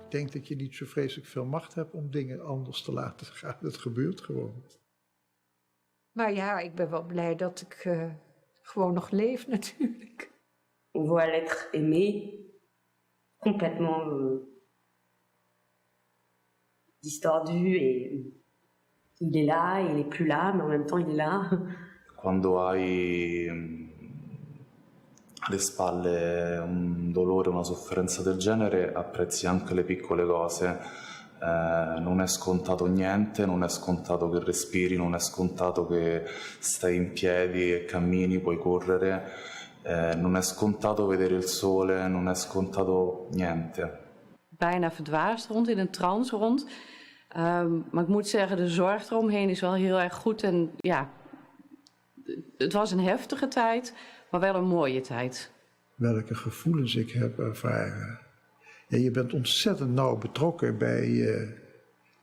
Ik denk dat je niet zo vreselijk veel macht hebt om dingen anders te laten gaan. Het gebeurt gewoon. Maar ja, ik ben wel blij dat ik gewoon nog leef natuurlijk. On voit l'être aimé, complètement distordu et il est là, il est plus là, mais en même temps il est là. Quando hai alle spalle un dolore, una sofferenza del genere, apprezzi anche le piccole cose. Non è scontato niente, non è scontato che respiri, non è scontato che stai in piedi e cammini, puoi correre, non è scontato vedere il sole, non è scontato niente. Bijna verdwaasd rond, in een trance rond. Maar ik moet zeggen, de zorg eromheen is wel heel erg goed. En ja, het was een heftige tijd, maar wel een mooie tijd. Welke gevoelens ik heb ervaren. Ja, je bent ontzettend nauw betrokken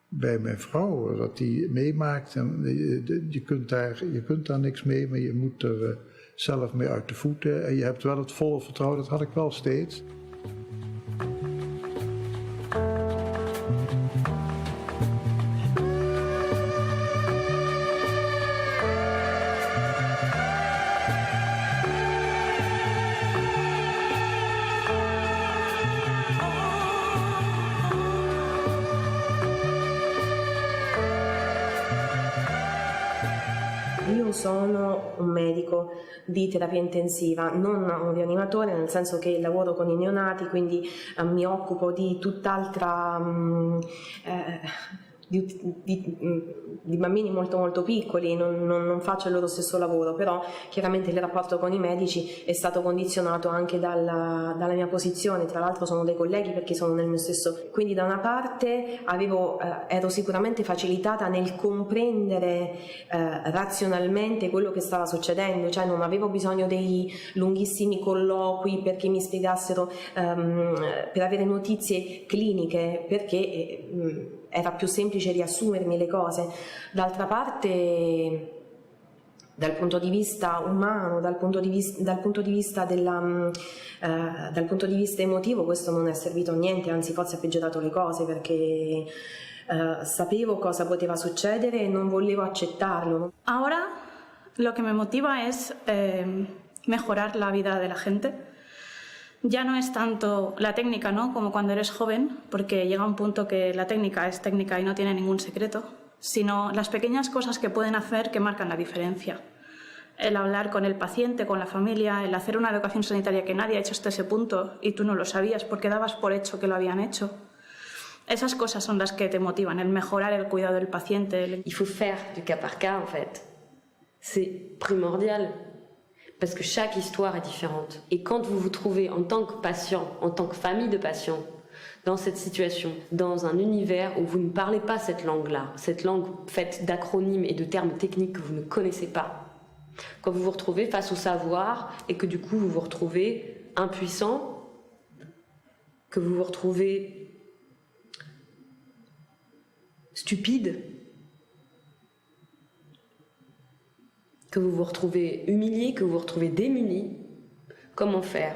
bij mijn vrouw, wat die meemaakt. En je kunt daar niks mee, maar je moet er zelf mee uit de voeten. En je hebt wel het volle vertrouwen, dat had ik wel steeds. Io sono un medico di terapia intensiva, non un rianimatore, nel senso che lavoro con i neonati, quindi mi occupo di tutt'altra di bambini molto molto piccoli, non faccio il loro stesso lavoro, però chiaramente il rapporto con i medici è stato condizionato anche dalla mia posizione. Tra l'altro sono dei colleghi perché sono nel mio stesso, quindi da una parte ero sicuramente facilitata nel comprendere razionalmente quello che stava succedendo, cioè non avevo bisogno dei lunghissimi colloqui perché mi spiegassero per avere notizie cliniche, perché era più semplice riassumermi le cose. D'altra parte, dal punto di vista umano, dal punto di vista emotivo, questo non è servito a niente, anzi forse ha peggiorato le cose, perché sapevo cosa poteva succedere e non volevo accettarlo. Ahora lo que me motiva es mejorar la vida de la gente. Ya no es tanto la técnica, ¿no?, como cuando eres joven, porque llega un punto que la técnica es técnica y no tiene ningún secreto, sino las pequeñas cosas que pueden hacer que marcan la diferencia. El hablar con el paciente, con la familia, el hacer una educación sanitaria que nadie ha hecho hasta ese punto y tú no lo sabías porque dabas por hecho que lo habían hecho. Esas cosas son las que te motivan, el mejorar el cuidado del paciente. Il faut faire du cas par cas, en fait. C'est primordial. Parce que chaque histoire est différente. Et quand vous vous trouvez en tant que patient, en tant que famille de patients, dans cette situation, dans un univers où vous ne parlez pas cette langue-là, cette langue faite d'acronymes et de termes techniques que vous ne connaissez pas, quand vous vous retrouvez face au savoir et que du coup vous vous retrouvez impuissant, que vous vous retrouvez stupide, que vous vous retrouvez humilié, que vous vous retrouvez démuni, comment faire?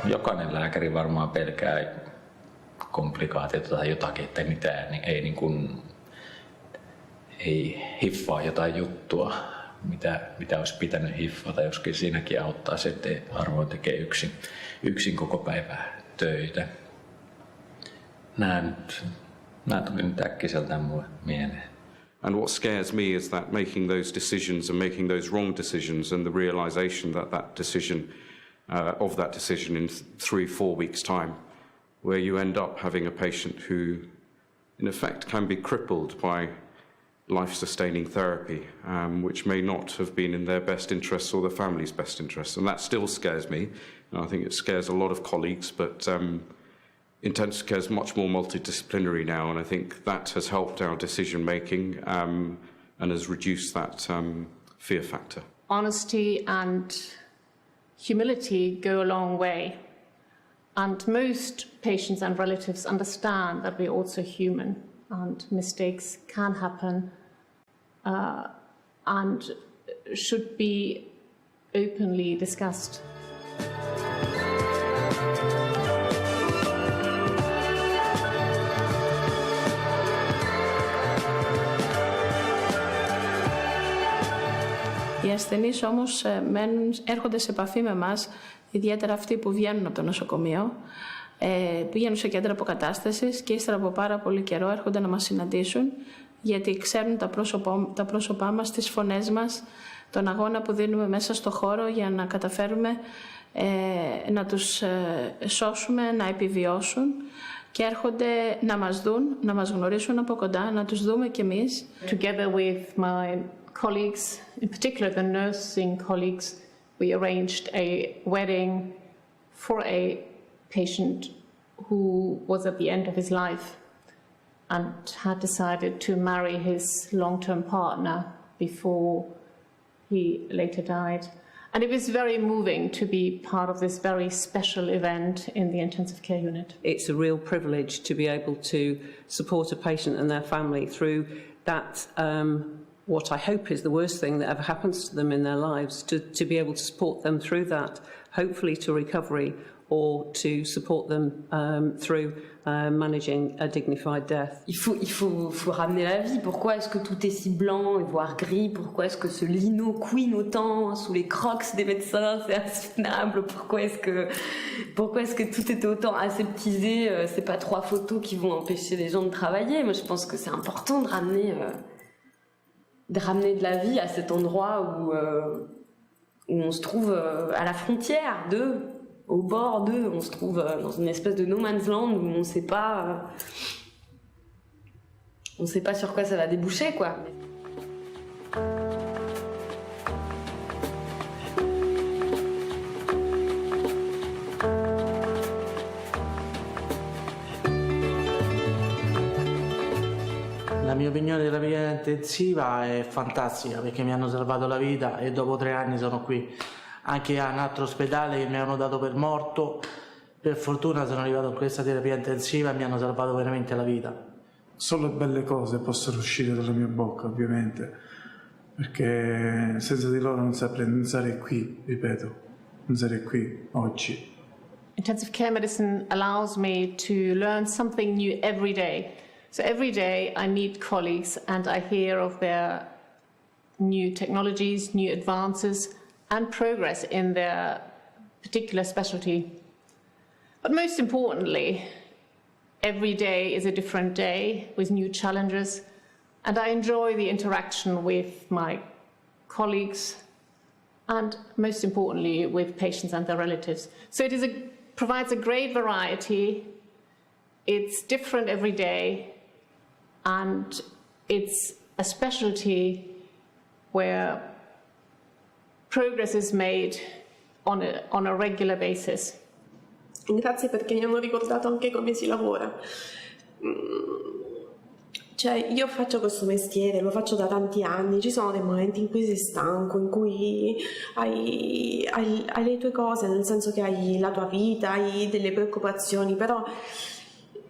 Jokainen lääkäri varmaan pelkää komplikaatiota tai jotakin, että mitään ei niin kuin ei hiffaa jotain juttua, mitä olisi pitänyt hiffata, joskin siinäkin auttaa se, että harvoin tekee yksin koko päivää töitä. Nämä tuli nyt äkkiseltään mulle mieleen. And what scares me is that making those decisions and making those wrong decisions and the realization that that decision in 3-4 weeks' time, where you end up having a patient who in effect can be crippled by life-sustaining therapy, which may not have been in their best interests or the family's best interests. And that still scares me. And I think it scares a lot of colleagues, but intensive care is much more multidisciplinary now, and I think that has helped our decision-making and has reduced that fear factor. Honesty and humility go a long way. And most patients and relatives understand that we're also human and mistakes can happen and should be openly discussed. Οι ασθενείς όμως έρχονται σε επαφή με εμάς, ιδιαίτερα αυτοί που βγαίνουν από το νοσοκομείο, πηγαίνουν σε κέντρα αποκατάστασης και ύστερα από πάρα πολύ καιρό έρχονται να μας συναντήσουν, γιατί ξέρουν τα πρόσωπά μας, τις φωνές μας, τον αγώνα που δίνουμε μέσα στο χώρο για να καταφέρουμε να τους σώσουμε, να επιβιώσουν και έρχονται να μας δουν, να μας γνωρίσουν από κοντά, να τους δούμε κι εμείς. Together with my colleagues, in particular the nursing colleagues, we arranged a wedding for a patient who was at the end of his life and had decided to marry his long-term partner before he later died. And it was very moving to be part of this very special event in the intensive care unit. It's a real privilege to be able to support a patient and their family through that, what I hope is the worst thing that ever happens to them in their lives, to be able to support them through that, hopefully to recovery, or to support them through managing a dignified death. Il faut ramener la vie. Pourquoi est-ce que tout est si blanc et voire gris? Pourquoi est-ce que ce lino couine autant sous les crocs des médecins? C'est insoutenable. Pourquoi est-ce que tout est autant aseptisé? C'est pas 3 photos qui vont empêcher les gens de travailler. Moi, je pense que c'est important de ramener de la vie à cet endroit où on se trouve à la frontière au bord d'eux, on se trouve dans une espèce de no man's land où on sait pas sur quoi ça va déboucher, quoi. La mia opinione della terapia intensiva è fantastica perché mi hanno salvato la vita e dopo 3 anni sono qui. Anche a un altro ospedale che mi hanno dato per morto, per fortuna sono arrivato in questa terapia intensiva e mi hanno salvato veramente la vita. Solo belle cose possono uscire dalla mia bocca, ovviamente, perché senza di loro non sarei qui, ripeto, non sarei qui oggi. Intensive care medicine allows me to learn something new every day. So every day I meet colleagues and I hear of their new technologies, new advances, and progress in their particular specialty. But most importantly, every day is a different day with new challenges, and I enjoy the interaction with my colleagues and most importantly with patients and their relatives. So it provides a great variety, it's different every day, and it's a specialty where progress is made on a regular basis. Grazie perché mi hanno ricordato anche come si lavora. Cioè, io faccio questo mestiere, lo faccio da tanti anni, ci sono dei momenti in cui sei stanco, in cui hai le tue cose, nel senso che hai la tua vita, hai delle preoccupazioni, però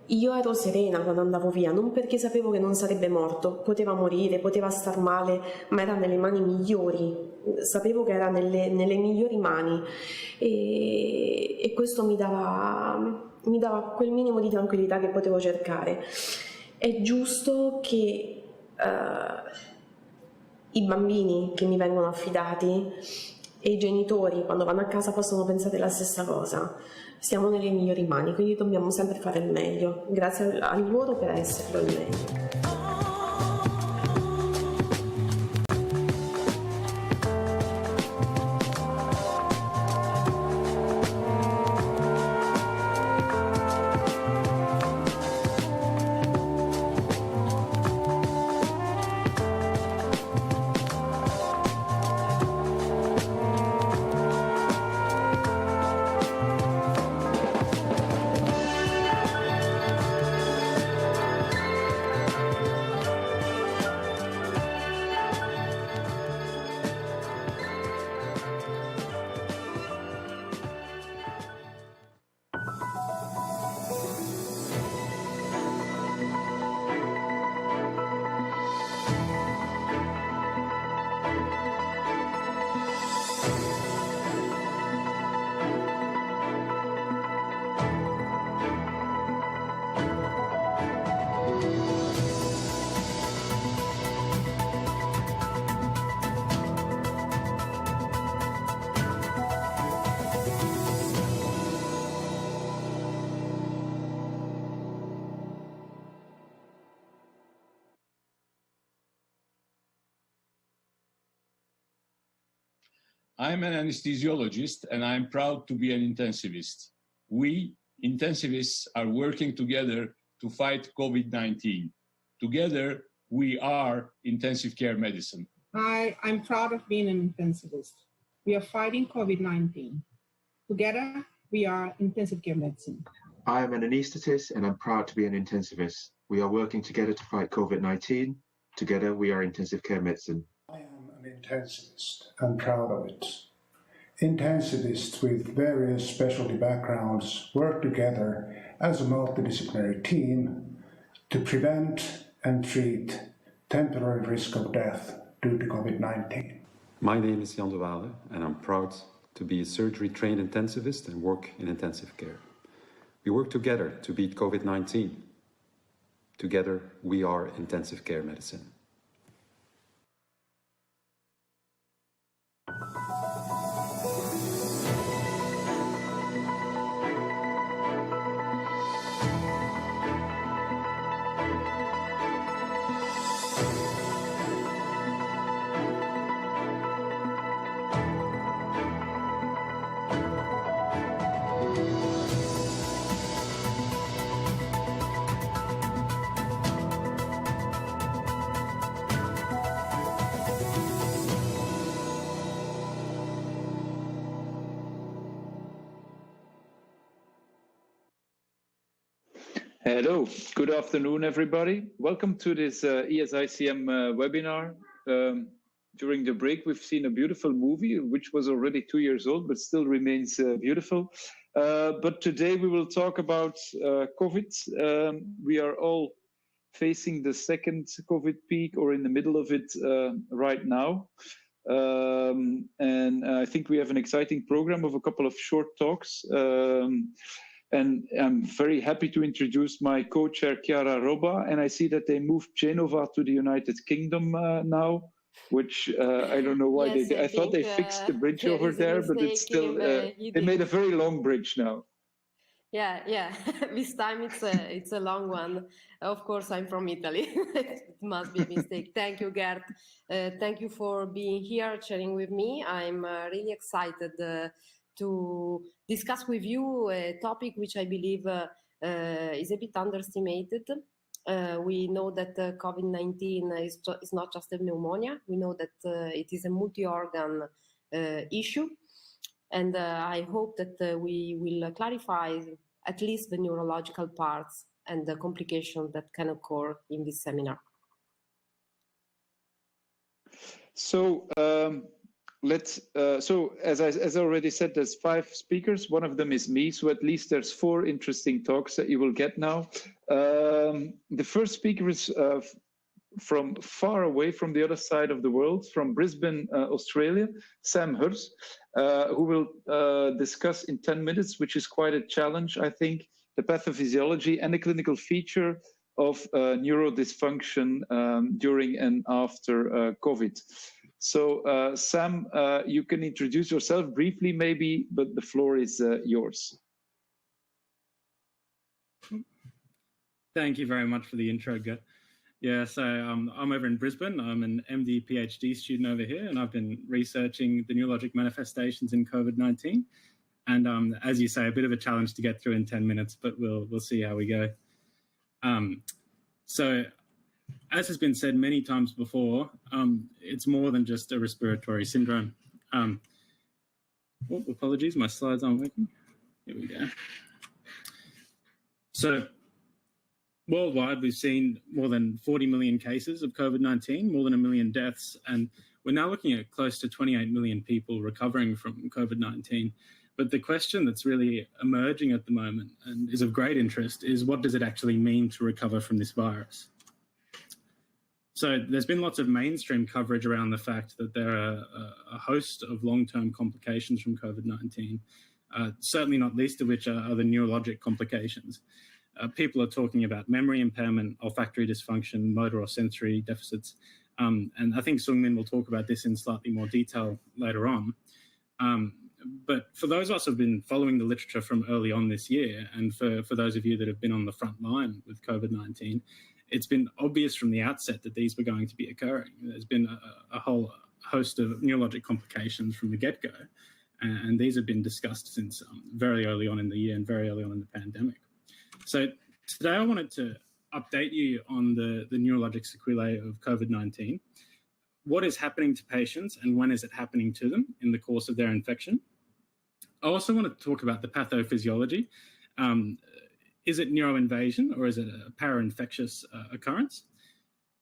io ero serena quando andavo via, non perché sapevo che non sarebbe morto, poteva morire, poteva star male, ma era nelle mani migliori, sapevo che era nelle migliori mani e questo mi dava quel minimo di tranquillità che potevo cercare. È giusto che i bambini che mi vengono affidati e i genitori quando vanno a casa possono pensare la stessa cosa. Siamo nelle migliori mani, quindi dobbiamo sempre fare il meglio. Grazie a loro per esserlo il meglio. I'm an anesthesiologist and I'm proud to be an intensivist. We, intensivists, are working together to fight COVID-19. Together, we are intensive care medicine. I'm proud of being an intensivist. We are fighting COVID-19. Together, we are intensive care medicine. I am an anaesthetist and I'm proud to be an intensivist. We are working together to fight COVID-19. Together, we are intensive care medicine. I am an intensivist and proud of it. Intensivists with various specialty backgrounds work together as a multidisciplinary team to prevent and treat temporary risk of death due to COVID-19. My name is Jan de Waale and I'm proud to be a surgery-trained intensivist and work in intensive care. We work together to beat COVID-19. Together, we are intensive care medicine. Hello, good afternoon, everybody. Welcome to this ESICM webinar. During the break, we've seen a beautiful movie, which was already 2 years old, but still remains beautiful. But today we will talk about COVID. We are all facing the second COVID peak or in the middle of it right now. And I think we have an exciting program of a couple of short talks. And I'm very happy to introduce my co-chair, Chiara Roba, and I see that they moved Genova to the United Kingdom now, which I don't know why Yes, I thought they fixed the bridge over there, but it's still, they made a very long bridge now. Yeah. This time it's a long one. Of course, I'm from Italy. It must be a mistake. Thank you, Gert. Thank you for being here, sharing with me. I'm really excited to discuss with you a topic which I believe is a bit underestimated. We know that COVID-19 is not just a pneumonia. We know that it is a multi-organ issue. And I hope that we will clarify at least the neurological parts and the complications that can occur in this seminar. So, so as I already said, there's 5 speakers. One of them is me, so at least there's 4 interesting talks that you will get now. The first speaker is from far away from the other side of the world, from Brisbane, Australia, Sam Hurs, who will discuss in 10 minutes, which is quite a challenge, I think, the pathophysiology and the clinical feature of neurodysfunction during and after COVID. So, Sam, you can introduce yourself briefly, maybe, but the floor is yours. Thank you very much for the intro, Gert. Yeah, so I'm over in Brisbane. I'm an MD PhD student over here, and I've been researching the neurologic manifestations in COVID-19. And as you say, a bit of a challenge to get through in 10 minutes, but we'll see how we go. So, as has been said many times before, it's more than just a respiratory syndrome. Apologies, my slides aren't working. Here we go. So, worldwide, we've seen more than 40 million cases of COVID-19, more than 1 million deaths, and we're now looking at close to 28 million people recovering from COVID-19. But the question that's really emerging at the moment and is of great interest is, what does it actually mean to recover from this virus? So there's been lots of mainstream coverage around the fact that there are a host of long-term complications from COVID-19, certainly not least of which are the neurologic complications. People are talking about memory impairment, olfactory dysfunction, motor or sensory deficits. And I think Sung-Min will talk about this in slightly more detail later on. But for those of us who have been following the literature from early on this year, and for those of you that have been on the front line with COVID-19, it's been obvious from the outset that these were going to be occurring. There's been a whole host of neurologic complications from the get-go. And these have been discussed since very early on in the year and very early on in the pandemic. So today I wanted to update you on the neurologic sequelae of COVID-19. What is happening to patients and when is it happening to them in the course of their infection? I also want to talk about the pathophysiology. Is it neuroinvasion or is it a para-infectious occurrence?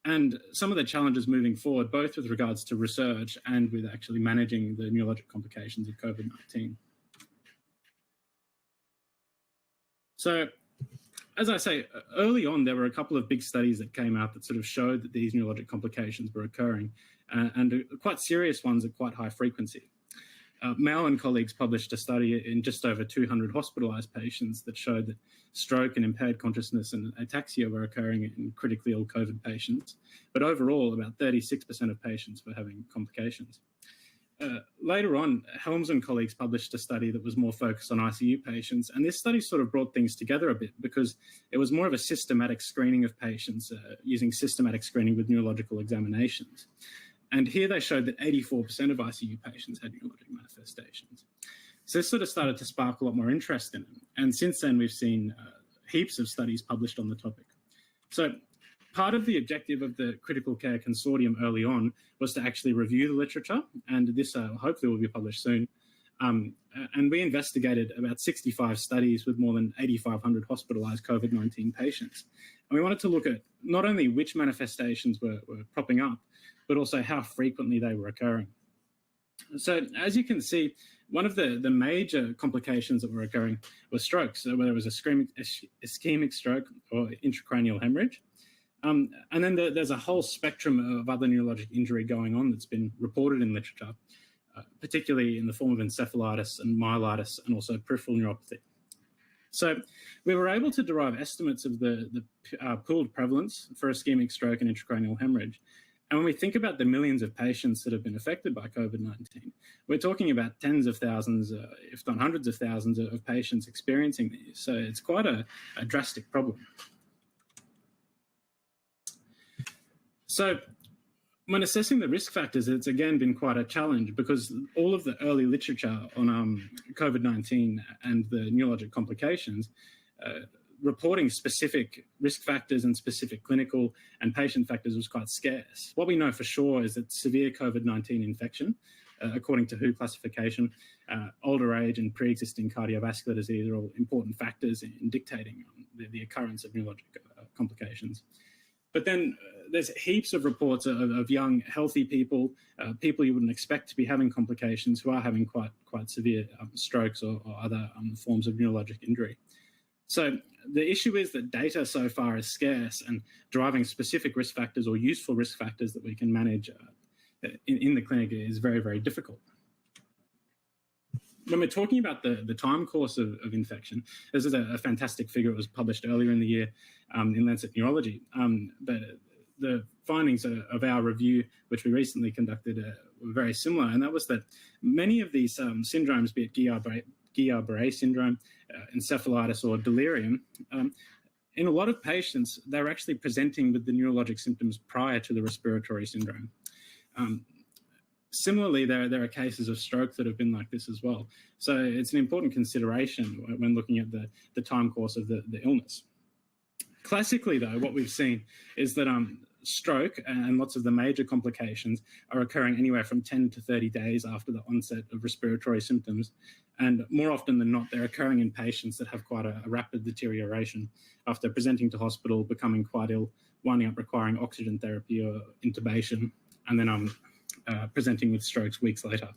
And some of the challenges moving forward, both with regards to research and with actually managing the neurologic complications of COVID-19. So, as I say, early on, there were a couple of big studies that came out that sort of showed that these neurologic complications were occurring, and quite serious ones at quite high frequency. Mao and colleagues published a study in just over 200 hospitalized patients that showed that stroke and impaired consciousness and ataxia were occurring in critically ill COVID patients. But overall, about 36% of patients were having complications. Later on, Helms and colleagues published a study that was more focused on ICU patients. And this study sort of brought things together a bit because it was more of a systematic screening of patients using systematic screening with neurological examinations. And here they showed that 84% of ICU patients had neurologic manifestations. So this sort of started to spark a lot more interest in it. And since then, we've seen heaps of studies published on the topic. So part of the objective of the Critical Care Consortium early on was to actually review the literature, and this hopefully will be published soon. And we investigated about 65 studies with more than 8,500 hospitalized COVID-19 patients. And we wanted to look at not only which manifestations were popping up, but also how frequently they were occurring. So as you can see, one of the major complications that were occurring was strokes, so whether it was ischemic stroke or intracranial hemorrhage. And then there's a whole spectrum of other neurologic injury going on that's been reported in literature, particularly in the form of encephalitis and myelitis and also peripheral neuropathy. So we were able to derive estimates of the pooled prevalence for ischemic stroke and intracranial hemorrhage. And when we think about the millions of patients that have been affected by COVID-19, we're talking about tens of thousands, if not hundreds of thousands of patients experiencing these. So it's quite a drastic problem. So when assessing the risk factors, it's again been quite a challenge because all of the early literature on COVID-19 and the neurologic complications reporting specific risk factors and specific clinical and patient factors was quite scarce. What we know for sure is that severe COVID-19 infection, according to WHO classification, older age and pre-existing cardiovascular disease are all important factors in dictating the occurrence of neurologic complications. But then there's heaps of reports of young, healthy people, people you wouldn't expect to be having complications who are having quite severe strokes or other forms of neurologic injury. So the issue is that data so far is scarce, and deriving specific risk factors or useful risk factors that we can manage in the clinic is very, very difficult. When we're talking about the time course of infection, this is a fantastic figure. It was published earlier in the year in Lancet Neurology. But the findings of our review, which we recently conducted, were very similar, and that was that many of these syndromes, be it Guillain-Barré syndrome, encephalitis or delirium, in a lot of patients, they're actually presenting with the neurologic symptoms prior to the respiratory syndrome. Similarly, there are cases of stroke that have been like this as well. So it's an important consideration when looking at the time course of the illness. Classically, though, what we've seen is that stroke and lots of the major complications are occurring anywhere from 10 to 30 days after the onset of respiratory symptoms. And more often than not, they're occurring in patients that have quite a rapid deterioration after presenting to hospital, becoming quite ill, winding up requiring oxygen therapy or intubation, and then presenting with strokes weeks later.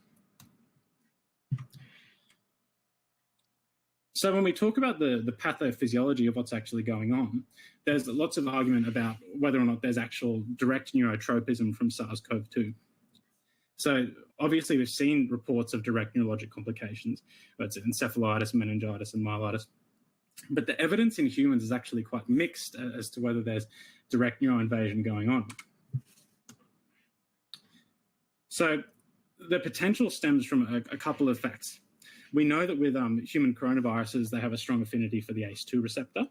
So when we talk about the pathophysiology of what's actually going on, there's lots of argument about whether or not there's actual direct neurotropism from SARS-CoV-2. So obviously we've seen reports of direct neurologic complications, whether it's encephalitis, meningitis, and myelitis. But the evidence in humans is actually quite mixed as to whether there's direct neuroinvasion going on. So the potential stems from a couple of facts. We know that with human coronaviruses, they have a strong affinity for the ACE2 receptor.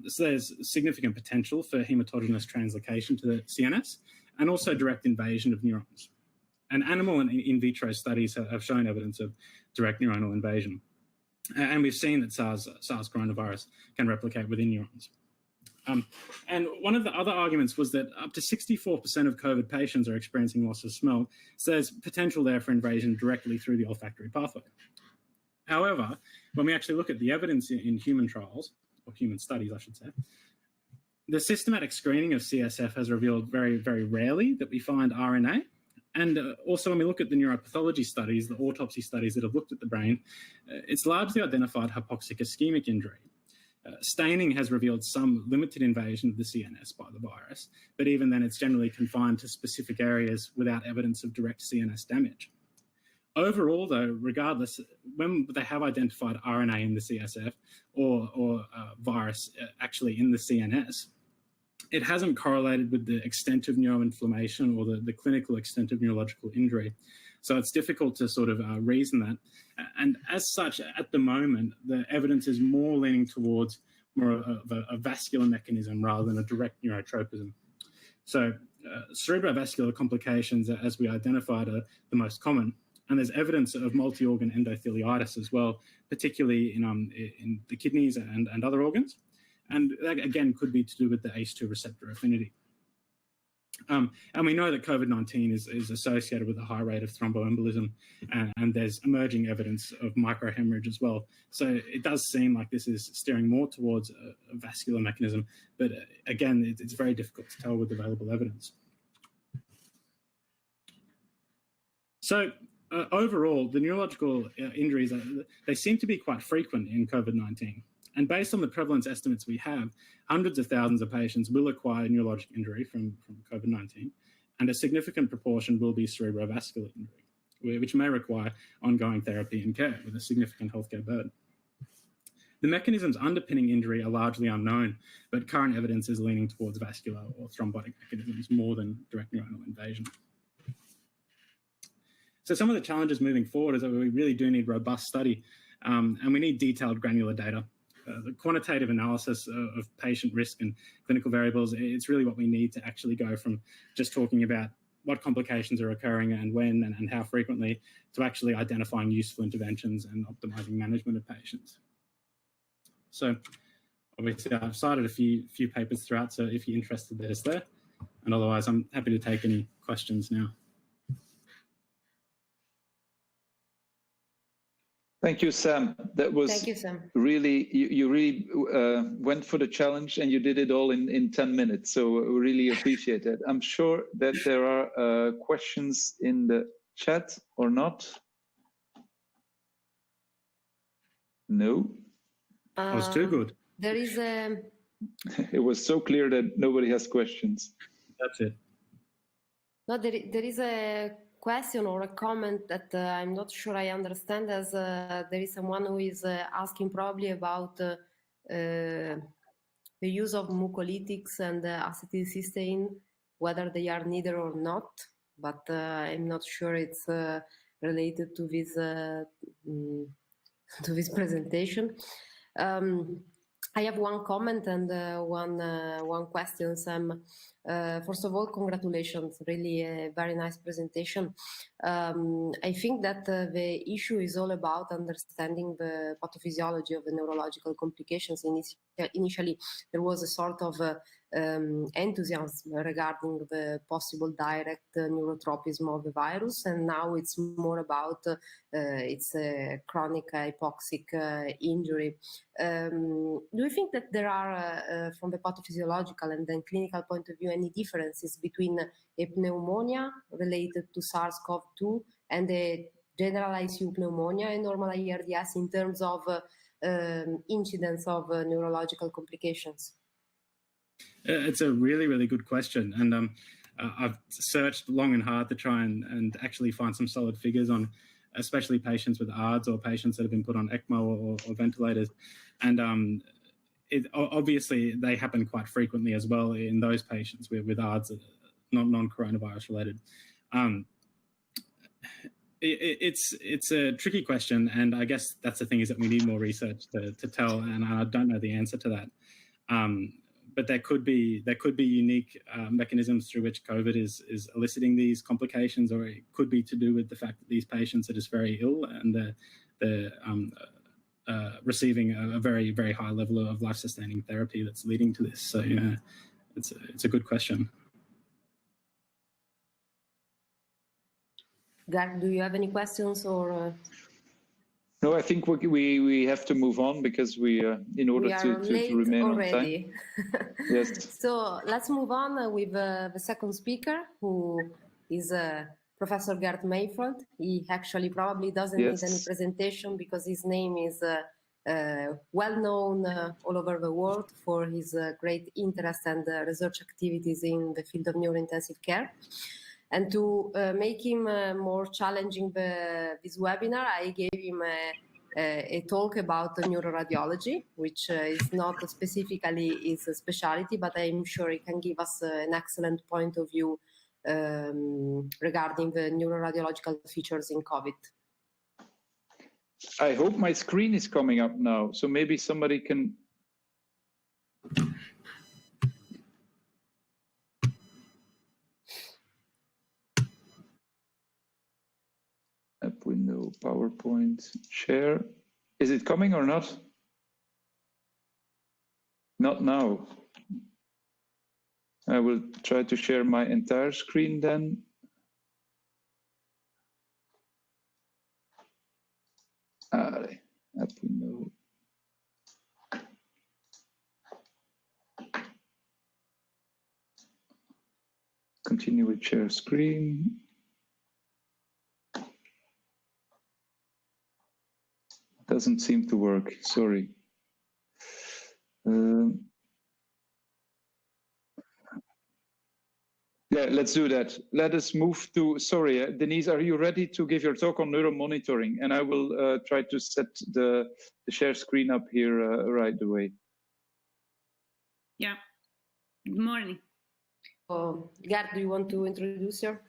So there's significant potential for hematogenous translocation to the CNS and also direct invasion of neurons. And animal and in vitro studies have shown evidence of direct neuronal invasion. And we've seen that SARS coronavirus can replicate within neurons. And one of the other arguments was that up to 64% of COVID patients are experiencing loss of smell, so there's potential there for invasion directly through the olfactory pathway. However, when we actually look at the evidence in human trials, or human studies, I should say, the systematic screening of CSF has revealed very, very rarely that we find RNA. And also when we look at the neuropathology studies, the autopsy studies that have looked at the brain, it's largely identified hypoxic ischemic injury. Staining has revealed some limited invasion of the CNS by the virus, but even then it's generally confined to specific areas without evidence of direct CNS damage. Overall, though, regardless, when they have identified RNA in the CSF or virus actually in the CNS, it hasn't correlated with the extent of neuroinflammation or the clinical extent of neurological injury. So it's difficult to sort of reason that. And as such, at the moment, the evidence is more leaning towards more of a vascular mechanism rather than a direct neurotropism. So cerebrovascular complications, as we identified, are the most common. And there's evidence of multi-organ endotheliitis as well, particularly in the kidneys and other organs. And that, again, could be to do with the ACE2 receptor affinity. And we know that COVID-19 is associated with a high rate of thromboembolism, and there's emerging evidence of microhemorrhage as well. So it does seem like this is steering more towards a vascular mechanism, but again, it's very difficult to tell with available evidence. So overall, the neurological injuries, they seem to be quite frequent in COVID-19. And based on the prevalence estimates we have, hundreds of thousands of patients will acquire neurologic injury from COVID-19, and a significant proportion will be cerebrovascular injury, which may require ongoing therapy and care with a significant healthcare burden. The mechanisms underpinning injury are largely unknown, but current evidence is leaning towards vascular or thrombotic mechanisms more than direct neuronal invasion. So some of the challenges moving forward is that we really do need robust study, and we need detailed granular data. The quantitative analysis of patient risk and clinical variables, it's really what we need to actually go from just talking about what complications are occurring and when and how frequently to actually identifying useful interventions and optimizing management of patients. So obviously I've cited a few papers throughout, so if you're interested, there's there. And otherwise, I'm happy to take any questions now. Thank you, Sam. That was Thank you, Sam. really, you really went for the challenge and you did it all in 10 minutes. So we really appreciate it. I'm sure that there are questions in the chat or not. No? That was too good. There is a... It was so clear that nobody has questions. That's it. No, there is a question or a comment that I'm not sure I understand, as there is someone who is asking probably about the use of mucolytics and acetylcysteine, whether they are needed or not, but I'm not sure it's related to this presentation. I have one comment and one question, Sam. First of all, congratulations, really a very nice presentation. I think that the issue is all about understanding the pathophysiology of the neurological complications. Initially, there was a sort of enthusiasm regarding the possible direct neurotropism of the virus, and now it's more about its chronic hypoxic injury. Do you think that there are, from the pathophysiological and then clinical point of view, any differences between a pneumonia related to SARS-CoV-2 and a general ICU pneumonia and normal ERDS in terms of incidence of neurological complications? It's a really, really good question. And I've searched long and hard to try and actually find some solid figures on especially patients with ARDS or patients that have been put on ECMO or ventilators. And obviously, they happen quite frequently as well in those patients with ARDS, non-coronavirus related. It's a tricky question, and I guess that's the thing, is that we need more research to tell, and I don't know the answer to that. but there could be unique mechanisms through which COVID is eliciting these complications, or it could be to do with the fact that these patients are just very ill and they're receiving a very, very high level of life-sustaining therapy that's leading to this. So yeah, it's a good question. Gerd, do you have any questions or? No, I think we have to move on because we in order to remain already. on time. Yes. So let's move on with the second speaker, who is Professor Gerd Mayfield. He actually probably doesn't need any presentation because his name is well known all over the world for his great interest and research activities in the field of neurointensive care. And to make him more challenging this webinar, I gave him a talk about neuroradiology, which is not specifically his specialty, but I'm sure he can give us an excellent point of view regarding the neuroradiological features in COVID. I hope my screen is coming up now, so maybe somebody can... App window, PowerPoint, share. Is it coming or not? Not now. I will try to share my entire screen then. App window. Continue with share screen. Doesn't seem to work, sorry. Yeah, let's do that. Let us move to, sorry, Denise, are you ready to give your talk on neuromonitoring? And I will try to set the share screen up here right away. Yeah, good morning. Gerd, do you want to introduce her?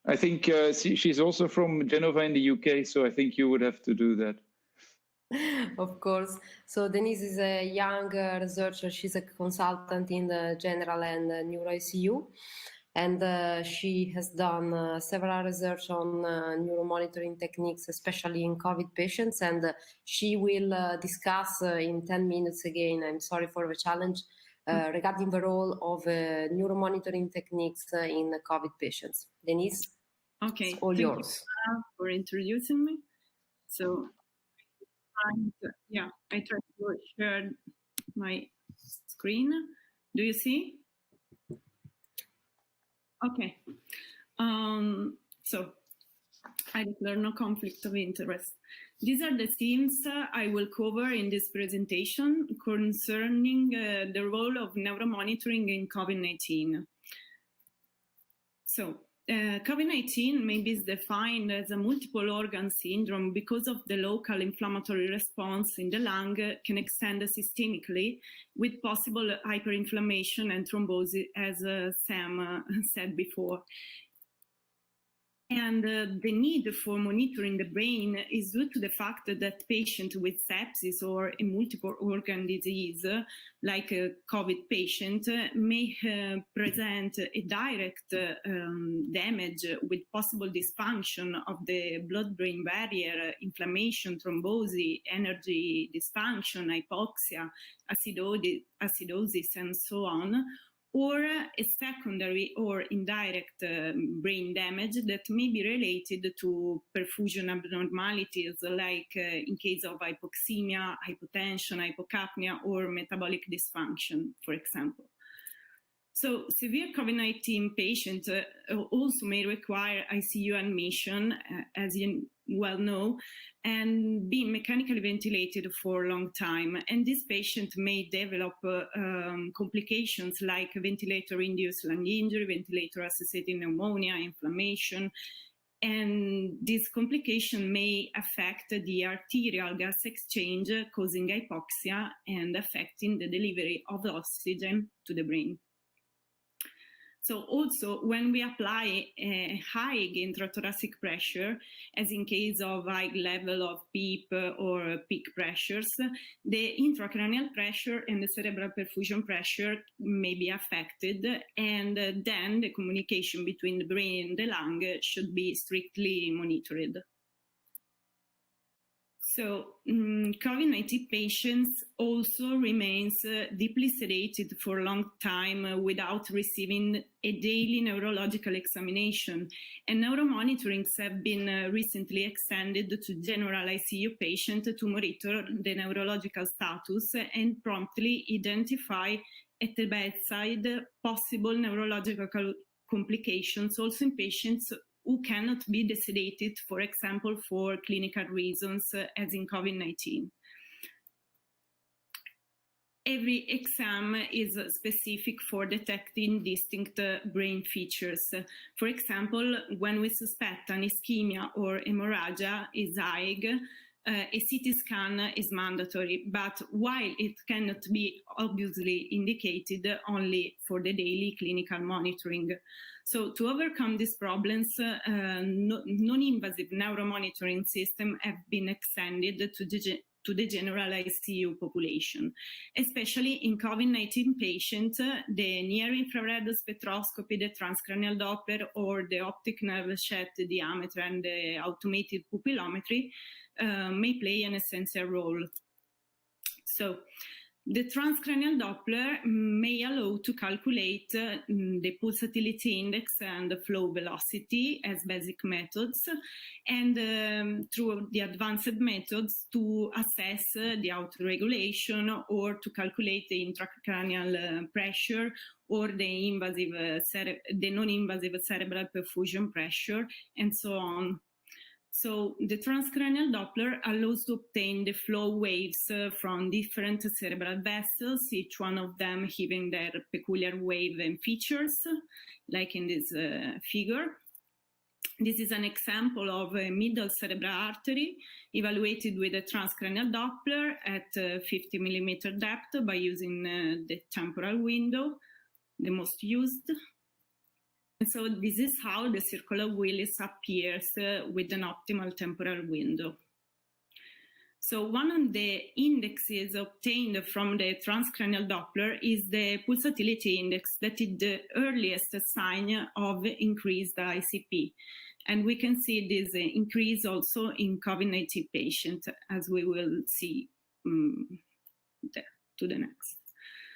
I think she's also from Genova in the UK, so I think you would have to do that. Of course. So Denise is a young researcher. She's a consultant in the general and neuro ICU. And she has done several research on neuromonitoring techniques, especially in COVID patients. And she will discuss in 10 minutes again, I'm sorry for the challenge, regarding the role of neuromonitoring techniques in COVID patients. Denise, okay, it's all yours. You for introducing me. So, I try to share my screen. Do you see? Okay. So, I declare no conflict of interest. These are the themes I will cover in this presentation concerning the role of neuromonitoring in COVID-19. So, COVID-19 maybe is defined as a multiple organ syndrome because of the local inflammatory response in the lung can extend systemically with possible hyperinflammation and thrombosis, as Sam said before. And the need for monitoring the brain is due to the fact that patients with sepsis or a multiple organ disease, like a COVID patient, may present a direct damage with possible dysfunction of the blood-brain barrier, inflammation, thrombosis, energy dysfunction, hypoxia, acidosis, and so on, or a secondary or indirect brain damage that may be related to perfusion abnormalities, like in case of hypoxemia, hypotension, hypocapnia, or metabolic dysfunction, for example. So severe COVID-19 patients also may require ICU admission, as you well know, and be mechanically ventilated for a long time. And this patient may develop complications like ventilator-induced lung injury, ventilator-associated pneumonia, inflammation, and this complication may affect the arterial gas exchange, causing hypoxia and affecting the delivery of oxygen to the brain. So also when we apply a high intrathoracic pressure, as in case of high level of PEEP or peak pressures, the intracranial pressure and the cerebral perfusion pressure may be affected, and then the communication between the brain and the lung should be strictly monitored. So COVID-19 patients also remains deeply sedated for a long time without receiving a daily neurological examination. And neuromonitorings have been recently extended to general ICU patients to monitor the neurological status and promptly identify at the bedside possible neurological complications, also in patients who cannot be sedated, for example, for clinical reasons, as in COVID-19. Every exam is specific for detecting distinct brain features. For example, when we suspect an ischemia or hemorrhagia is high, a CT scan is mandatory, but while it cannot be obviously indicated only for the daily clinical monitoring. So to overcome these problems, non-invasive neuromonitoring systems have been extended to the general ICU population. Especially in COVID-19 patients, the near-infrared spectroscopy, the transcranial Doppler, or the optic nerve sheath diameter and the automated pupillometry may play an essential role. So, the transcranial Doppler may allow to calculate the pulsatility index and the flow velocity as basic methods, and through the advanced methods to assess the autoregulation or to calculate the intracranial pressure or the non-invasive cerebral perfusion pressure, and so on. So the transcranial Doppler allows to obtain the flow waves from different cerebral vessels, each one of them having their peculiar wave and features, like in this figure. This is an example of a middle cerebral artery evaluated with a transcranial Doppler at 50 millimeter depth by using the temporal window, the most used. And so this is how the circular willis appears with an optimal temporal window. So one of the indexes obtained from the transcranial Doppler is the pulsatility index, that is the earliest sign of increased ICP. And we can see this increase also in COVID-19 patients, as we will see to the next.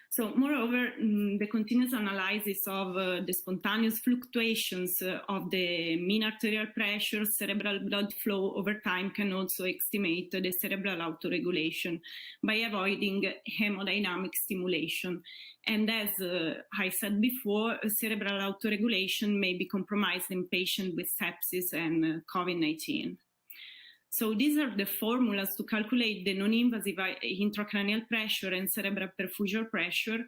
So moreover, the continuous analysis of the spontaneous fluctuations of the mean arterial pressure, cerebral blood flow over time can also estimate the cerebral autoregulation by avoiding hemodynamic stimulation. And as I said before, cerebral autoregulation may be compromised in patients with sepsis and COVID-19. So these are the formulas to calculate the non-invasive intracranial pressure and cerebral perfusion pressure,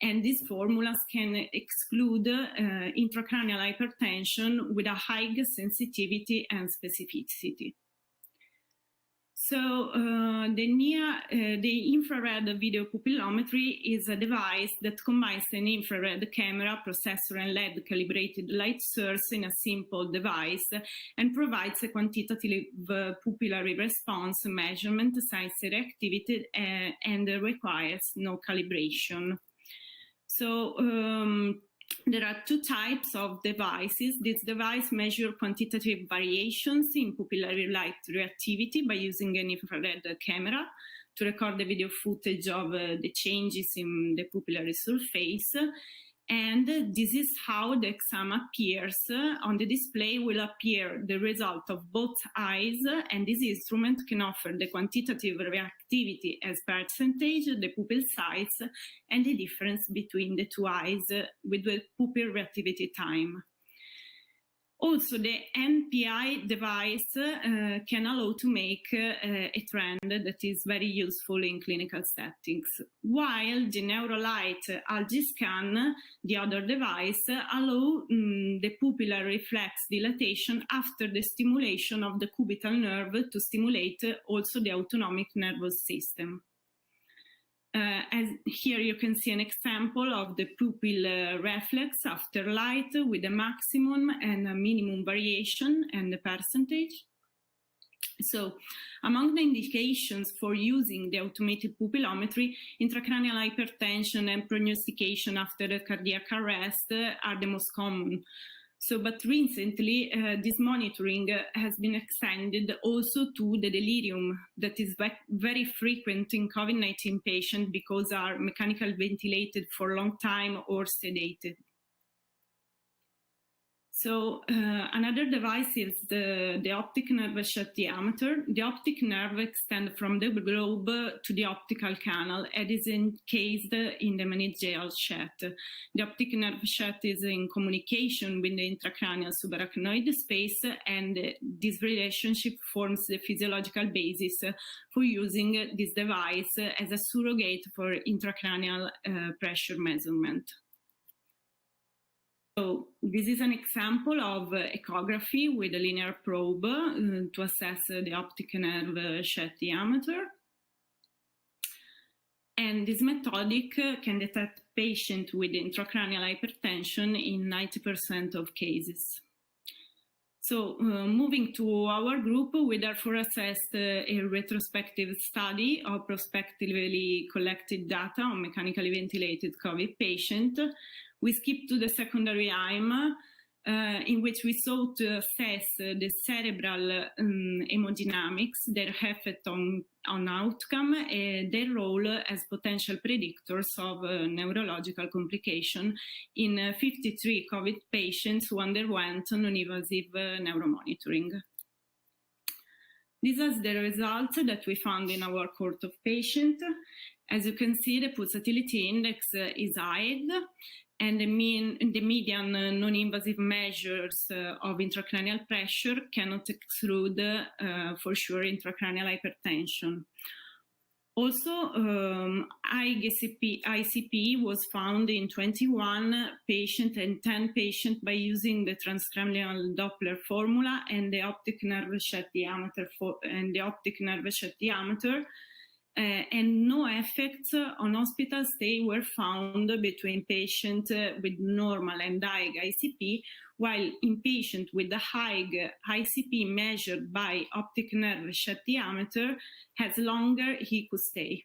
and these formulas can exclude intracranial hypertension with a high sensitivity and specificity. So the infrared video pupillometry is a device that combines an infrared camera, processor, and LED calibrated light source in a simple device and provides a quantitative pupillary response measurement, sensory activity, and requires no calibration. So there are two types of devices. This device measures quantitative variations in pupillary light reactivity by using an infrared camera to record the video footage of the changes in the pupillary surface. And this is how the exam appears. On the display will appear the result of both eyes, and this instrument can offer the quantitative reactivity as percentage, the pupil size, and the difference between the two eyes with the pupil reactivity time. Also, the NPI device can allow to make a trend that is very useful in clinical settings, while the Neurolight Algae Scan, the other device, allow the pupillar reflex dilatation after the stimulation of the cubital nerve to stimulate also the autonomic nervous system. As here you can see an example of the pupil reflex after light with a maximum and a minimum variation and the percentage. So among the indications for using the automated pupillometry, intracranial hypertension and prognostication after a cardiac arrest are the most common. So, but recently, this monitoring has been extended also to the delirium that is very frequent in COVID-19 patients because are mechanically ventilated for a long time or sedated. So another device is the optic nerve shed diameter. The optic nerve extends from the globe to the optical canal and is encased in the meningeal shed. The optic nerve shed is in communication with the intracranial subarachnoid space, and this relationship forms the physiological basis for using this device as a surrogate for intracranial pressure measurement. So this is an example of echography with a linear probe to assess the optic nerve shed diameter. And this methodic can detect patients with intracranial hypertension in 90% of cases. So moving to our group, we therefore assessed a retrospective study of prospectively collected data on mechanically ventilated COVID patients. We skipped to the secondary aim, in which we sought to assess the cerebral hemodynamics, their effect on outcome, and their role as potential predictors of neurological complication in 53 COVID patients who underwent non-invasive neuromonitoring. These are the results that we found in our cohort of patients. As you can see, the pulsatility index is high, and the median non-invasive measures of intracranial pressure cannot exclude, for sure, intracranial hypertension. Also, ICP was found in 21 patients and 10 patients by using the transcranial Doppler formula and the optic nerve shed diameter and no effects on hospital stay were found between patients with normal and high ICP, while in patients with the high ICP measured by optic nerve shed diameter has longer he could stay.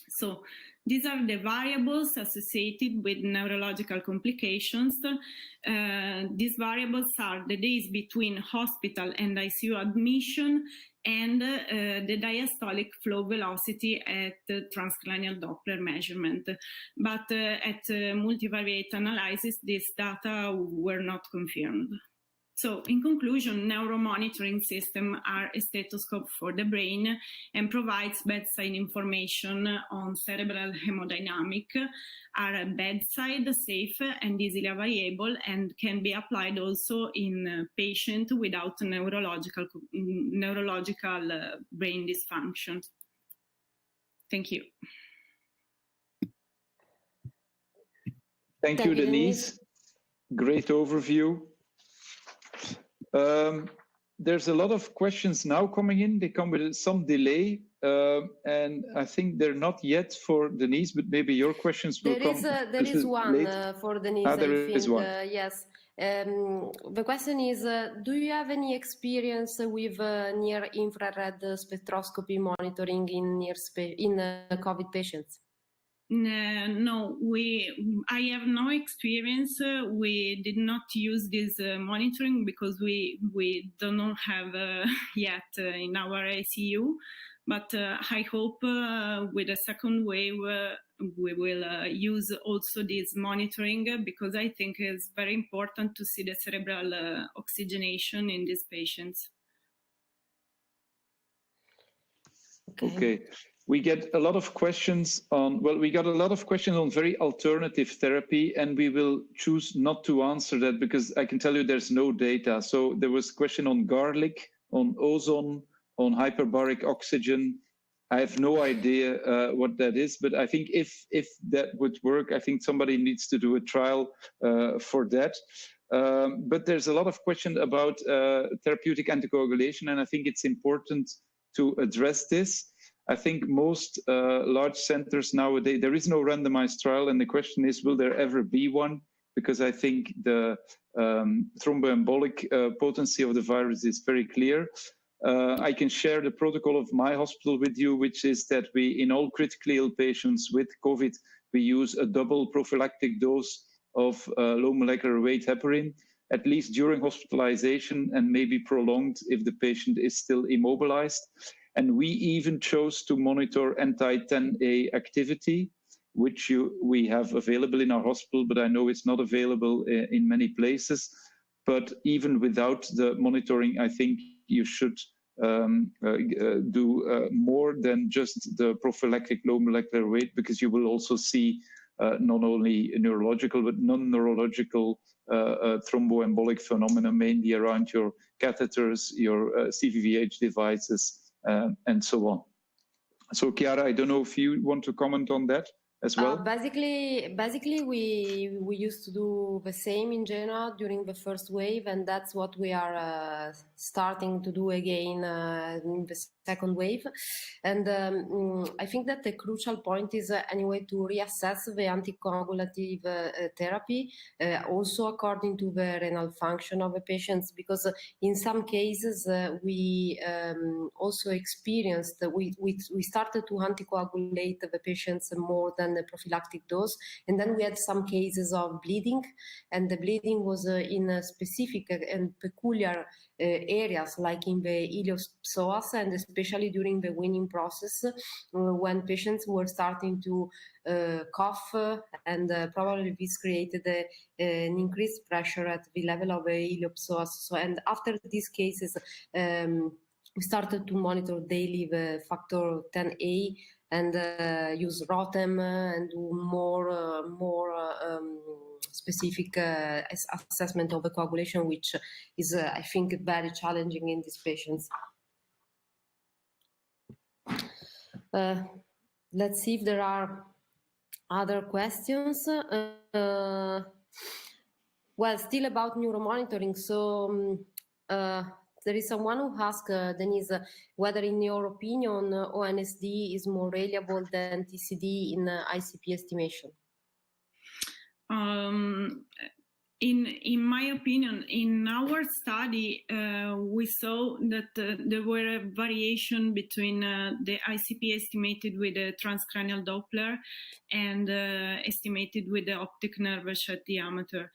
So these are the variables associated with neurological complications. These variables are the days between hospital and ICU admission and the diastolic flow velocity at the transcranial Doppler measurement. But at multivariate analysis, these data were not confirmed. So in conclusion, neuromonitoring systems are a stethoscope for the brain and provides bedside information on cerebral hemodynamic, are bedside, safe and easily available, and can be applied also in patients without neurological brain dysfunction. Thank you. Thank you, Denise. Great overview. There's a lot of questions now coming in. They come with some delay, and I think they're not yet for Denise, but maybe your questions will come. There is one for Denise, there is one. Yes. The question is, do you have any experience with near-infrared spectroscopy monitoring in COVID patients? No, I have no experience. We did not use this monitoring because we do not have yet in our ICU. But I hope with the second wave we will use also this monitoring, because I think it's very important to see the cerebral oxygenation in these patients. Okay. We get a lot of questions on, well, we got a lot of questions on very alternative therapy, and we will choose not to answer that because I can tell you there's no data. So there was a question on garlic, on ozone, on hyperbaric oxygen. I have no idea what that is, but I think if that would work, I think somebody needs to do a trial for that. But there's a lot of questions about therapeutic anticoagulation, and I think it's important to address this. I think most large centers nowadays, there is no randomized trial, and the question is, will there ever be one? Because I think the thromboembolic potency of the virus is very clear. I can share the protocol of my hospital with you, which is that we, in all critically ill patients with COVID, we use a double prophylactic dose of low molecular weight heparin, at least during hospitalization, and maybe prolonged if the patient is still immobilized. And we even chose to monitor anti-10A activity, which we have available in our hospital, but I know it's not available in many places. But even without the monitoring, I think you should do more than just the prophylactic low molecular weight, because you will also see not only neurological but non-neurological thromboembolic phenomena, mainly around your catheters, your CVVH devices, and so on. So Chiara, I don't know if you want to comment on that as well. Basically, we used to do the same in Genoa during the first wave, and that's what we are starting to do again in the second wave. And I think that the crucial point is anyway to reassess the anticoagulative therapy, also according to the renal function of the patients, because in some cases we also experienced that we started to anticoagulate the patients more than the prophylactic dose, and then we had some cases of bleeding, and the bleeding was in specific and peculiar areas, like in the iliopsoas, and especially during the weaning process, when patients were starting to cough, and probably this created an increased pressure at the level of the iliopsoas. So, and after these cases, we started to monitor daily the factor 10A and use ROTEM and do more specific assessment of the coagulation, which is, I think, very challenging in these patients. Let's see if there are other questions. Well, still about neuromonitoring. So there is someone who asked, Denise, whether in your opinion ONSD is more reliable than TCD in ICP estimation. In my opinion, in our study, we saw that there were a variation between the ICP estimated with the transcranial Doppler and estimated with the optic nerve shed diameter.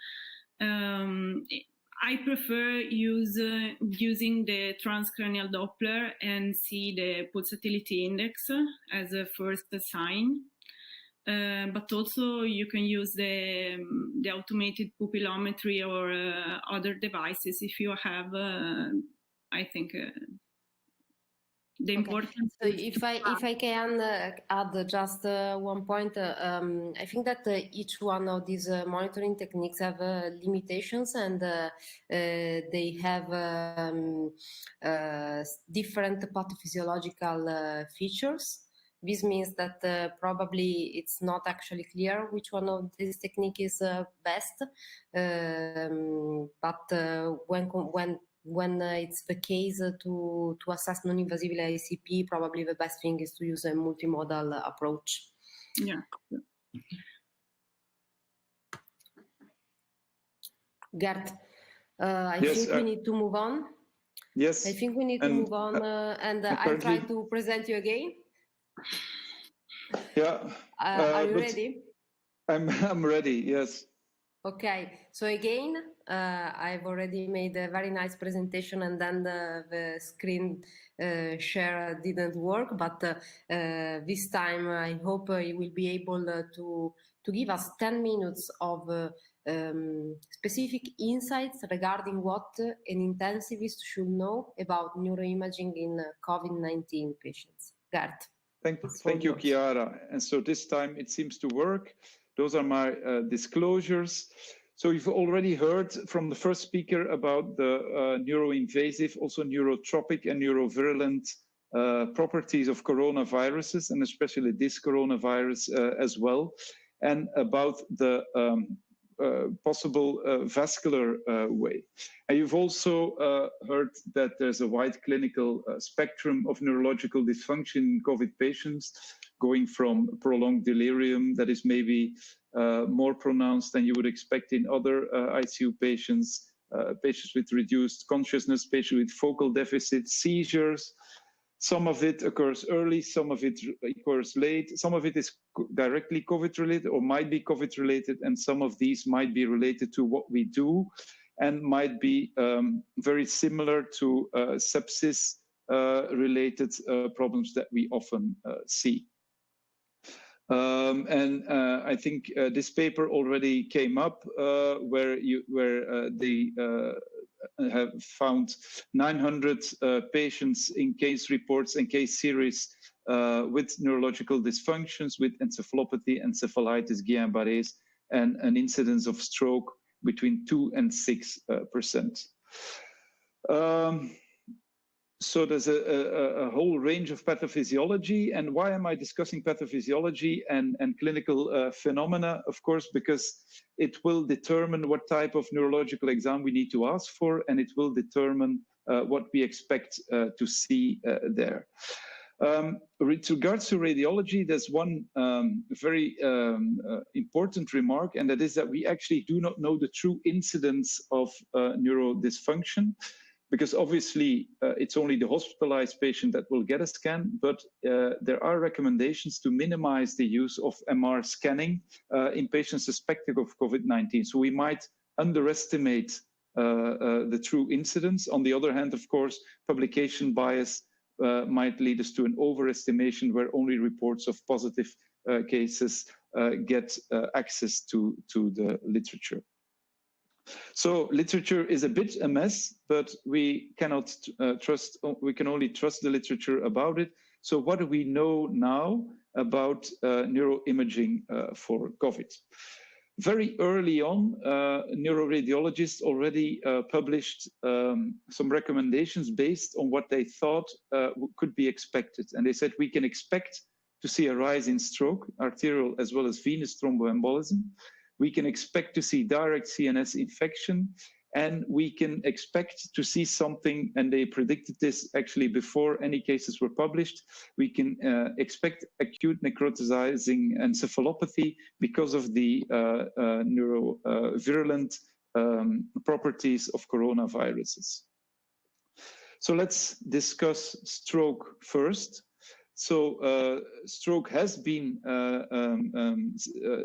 I prefer using the transcranial Doppler and see the pulsatility index as a first sign. But also you can use the automated pupillometry or other devices if you have, I think, the importance. So if I can add just one point, I think that each one of these monitoring techniques have limitations, and they have different pathophysiological features. This means that probably it's not actually clear which one of these techniques is best. But when it's the case to assess non-invasively ICP, probably the best thing is to use a multimodal approach. Yeah. Gert, I think we need to move on. Yes. I think we need to move on, and I'll try to present you again. Yeah. Are you ready? I'm ready, yes. Okay, so again, I've already made a very nice presentation, and then the screen share didn't work, but this time I hope you will be able to give us 10 minutes of specific insights regarding what an intensivist should know about neuroimaging in COVID-19 patients. Gert. Thank you, Chiara. And so this time it seems to work. Those are my disclosures. So you've already heard from the first speaker about the neuroinvasive, also neurotropic and neurovirulent properties of coronaviruses, and especially this coronavirus as well, and about the possible vascular way. And you've also heard that there's a wide clinical spectrum of neurological dysfunction in COVID patients, going from prolonged delirium that is maybe more pronounced than you would expect in other ICU patients, patients with reduced consciousness, patients with focal deficit, seizures. Some of it occurs early, some of it occurs late, some of it is directly COVID-related or might be COVID-related, and some of these might be related to what we do and might be very similar to sepsis-related problems that we often see. I think this paper already came up where they have found 900 patients in case reports and case series with neurological dysfunctions, with encephalopathy, encephalitis, Guillain-Barré, and an incidence of stroke between 2 and 6%. So there's a whole range of pathophysiology. And why am I discussing pathophysiology and clinical phenomena? Of course, because it will determine what type of neurological exam we need to ask for, and it will determine what we expect to see there. With regards to radiology, there's one very important remark, and that is that we actually do not know the true incidence of neurodysfunction. Because obviously it's only the hospitalized patient that will get a scan, but there are recommendations to minimize the use of MR scanning in patients suspected of COVID-19. So we might underestimate the true incidence. On the other hand, of course, publication bias might lead us to an overestimation where only reports of positive cases get access to the literature. So literature is a bit a mess, but we cannot we can only trust the literature about it. So what do we know now about neuroimaging for COVID? Very early on, neuroradiologists already published some recommendations based on what they thought could be expected. And they said we can expect to see a rise in stroke, arterial as well as venous thromboembolism. We can expect to see direct CNS infection, and we can expect to see something, and they predicted this actually before any cases were published. We can expect acute necrotizing encephalopathy because of the neurovirulent properties of coronaviruses. So let's discuss stroke first. So stroke has been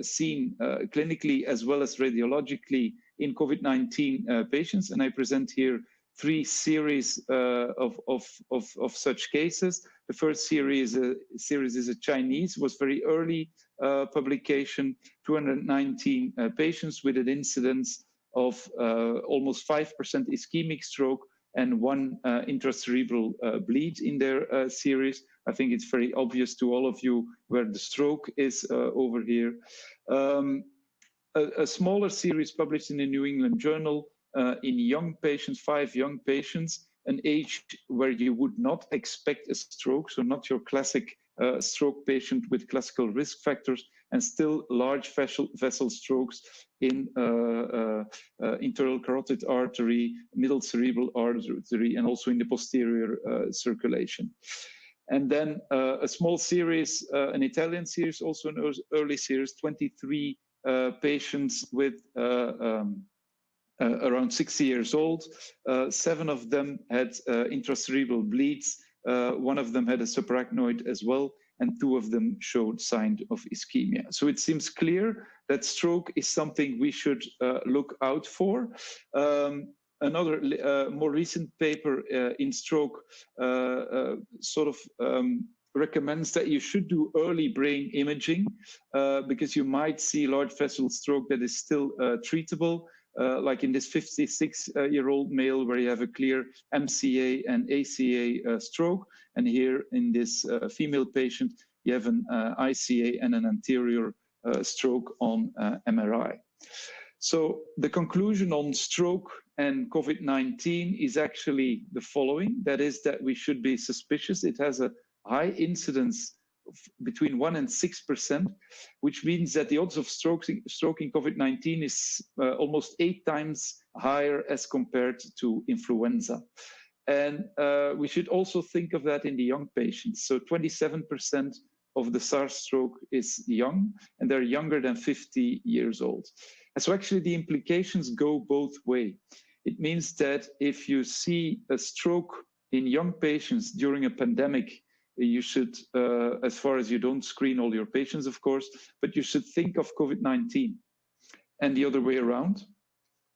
seen clinically as well as radiologically in COVID-19 patients, and I present here 3 series of such cases. The first series is a Chinese, was very early publication, 219 patients with an incidence of almost 5% ischemic stroke and 1 intracerebral bleed in their series. I think it's very obvious to all of you where the stroke is over here. A smaller series published in the New England Journal in young patients, 5 young patients, an age where you would not expect a stroke, so not your classic stroke patient with classical risk factors, and still large vessel strokes in internal carotid artery, middle cerebral artery, and also in the posterior circulation. And then a small series, an Italian series, also an early series, 23 patients with around 60 years old. 7 of them had intracerebral bleeds. 1 of them had a subarachnoid as well, and 2 of them showed signs of ischemia. So it seems clear that stroke is something we should look out for. Another more recent paper in stroke recommends that you should do early brain imaging because you might see large vessel stroke that is still treatable, like in this 56-year-old male where you have a clear MCA and ACA stroke. And here in this female patient, you have an ICA and an anterior stroke on MRI. So the conclusion on stroke and COVID-19 is actually the following. That is that we should be suspicious. It has a high incidence between 1 and 6%, which means that the odds of stroking COVID-19 is almost 8 times higher as compared to influenza. And we should also think of that in the young patients. So 27% of the SARS stroke is young, and they're younger than 50 years old. And so actually the implications go both ways. It means that if you see a stroke in young patients during a pandemic, you should, as far as you don't screen all your patients, of course, but you should think of COVID-19. And the other way around,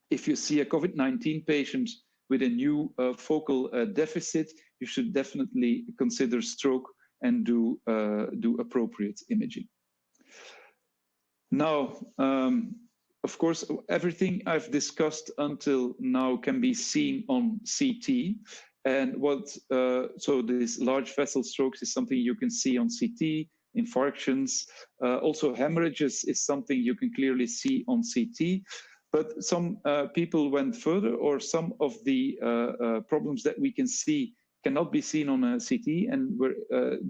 if you see a COVID-19 patient with a new focal deficit, you should definitely consider stroke and do appropriate imaging. Now, of course, everything I've discussed until now can be seen on CT. And so this large vessel strokes is something you can see on CT, infarctions, also hemorrhages is something you can clearly see on CT. But some people went further, or some of the problems that we can see cannot be seen on a CT, and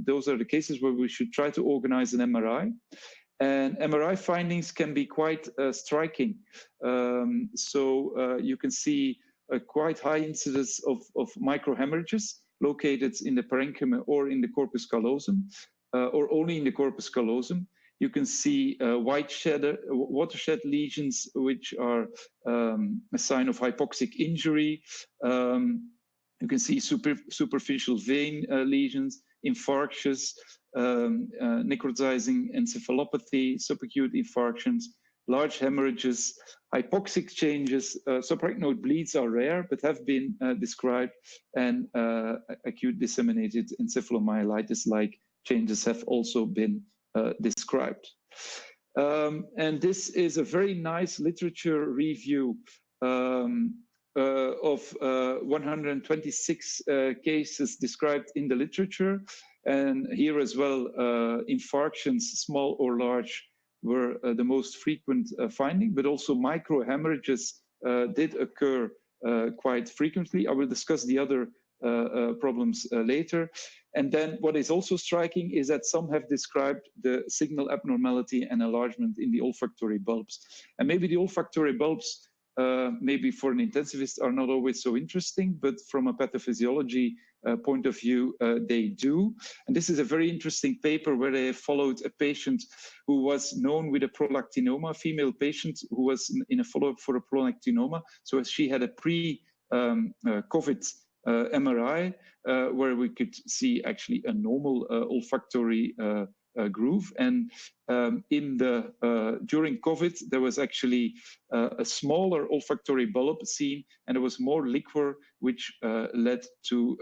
those are the cases where we should try to organize an MRI. And MRI findings can be quite striking. So you can see a quite high incidence of microhemorrhages located in the parenchyma or in the corpus callosum, or only in the corpus callosum. You can see watershed lesions, which are a sign of hypoxic injury. You can see superficial vein lesions, infarctions, necrotizing encephalopathy, subacute infarctions, large hemorrhages, hypoxic changes. Subarachnoid bleeds are rare, but have been described, and acute disseminated encephalomyelitis-like changes have also been described. And this is a very nice literature review of 126 cases described in the literature. And here as well, infarctions, small or large, were the most frequent finding, but also microhemorrhages did occur quite frequently. I will discuss the other problems later. And then what is also striking is that some have described the signal abnormality and enlargement in the olfactory bulbs. And maybe the olfactory bulbs, maybe for an intensivist, are not always so interesting, but from a pathophysiology point of view, they do. And this is a very interesting paper where they followed a patient who was known with a prolactinoma, a female patient who was in a follow-up for a prolactinoma. So she had a pre-COVID MRI, where we could see actually a normal olfactory groove. And during COVID, there was actually a smaller olfactory bulb seen, and there was more liquor, which led to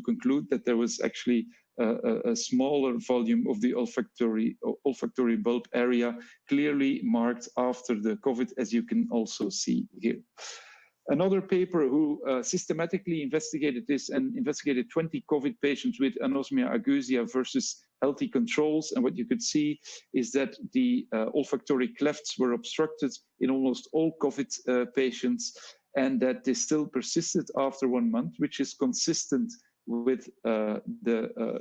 conclude that there was actually a smaller volume of the olfactory bulb area, clearly marked after the COVID, as you can also see here. Another paper who systematically investigated this and investigated 20 COVID patients with anosmia agusia versus healthy controls. And what you could see is that the olfactory clefts were obstructed in almost all COVID patients, and that they still persisted after 1 month, which is consistent with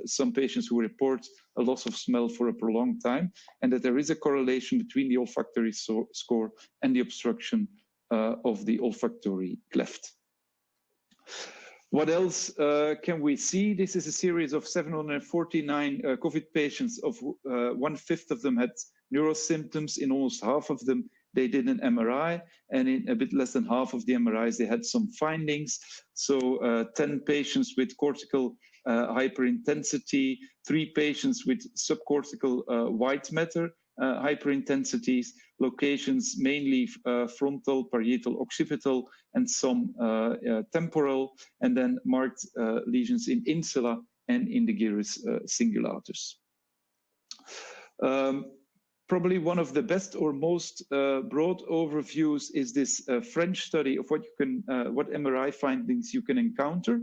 some patients who report a loss of smell for a prolonged time, and that there is a correlation between the olfactory score and the obstruction of the olfactory cleft. What else can we see? This is a series of 749 COVID patients. Of 1/5 of them had neuro symptoms. In almost half of them, they did an MRI, and in a bit less than half of the MRIs, they had some findings. So 10 patients with cortical hyperintensity, 3 patients with subcortical white matter hyperintensities, locations mainly frontal, parietal, occipital, and some temporal, and then marked lesions in insula and in the gyrus cingulatus. Probably one of the best or most broad overviews is this French study of what MRI findings you can encounter.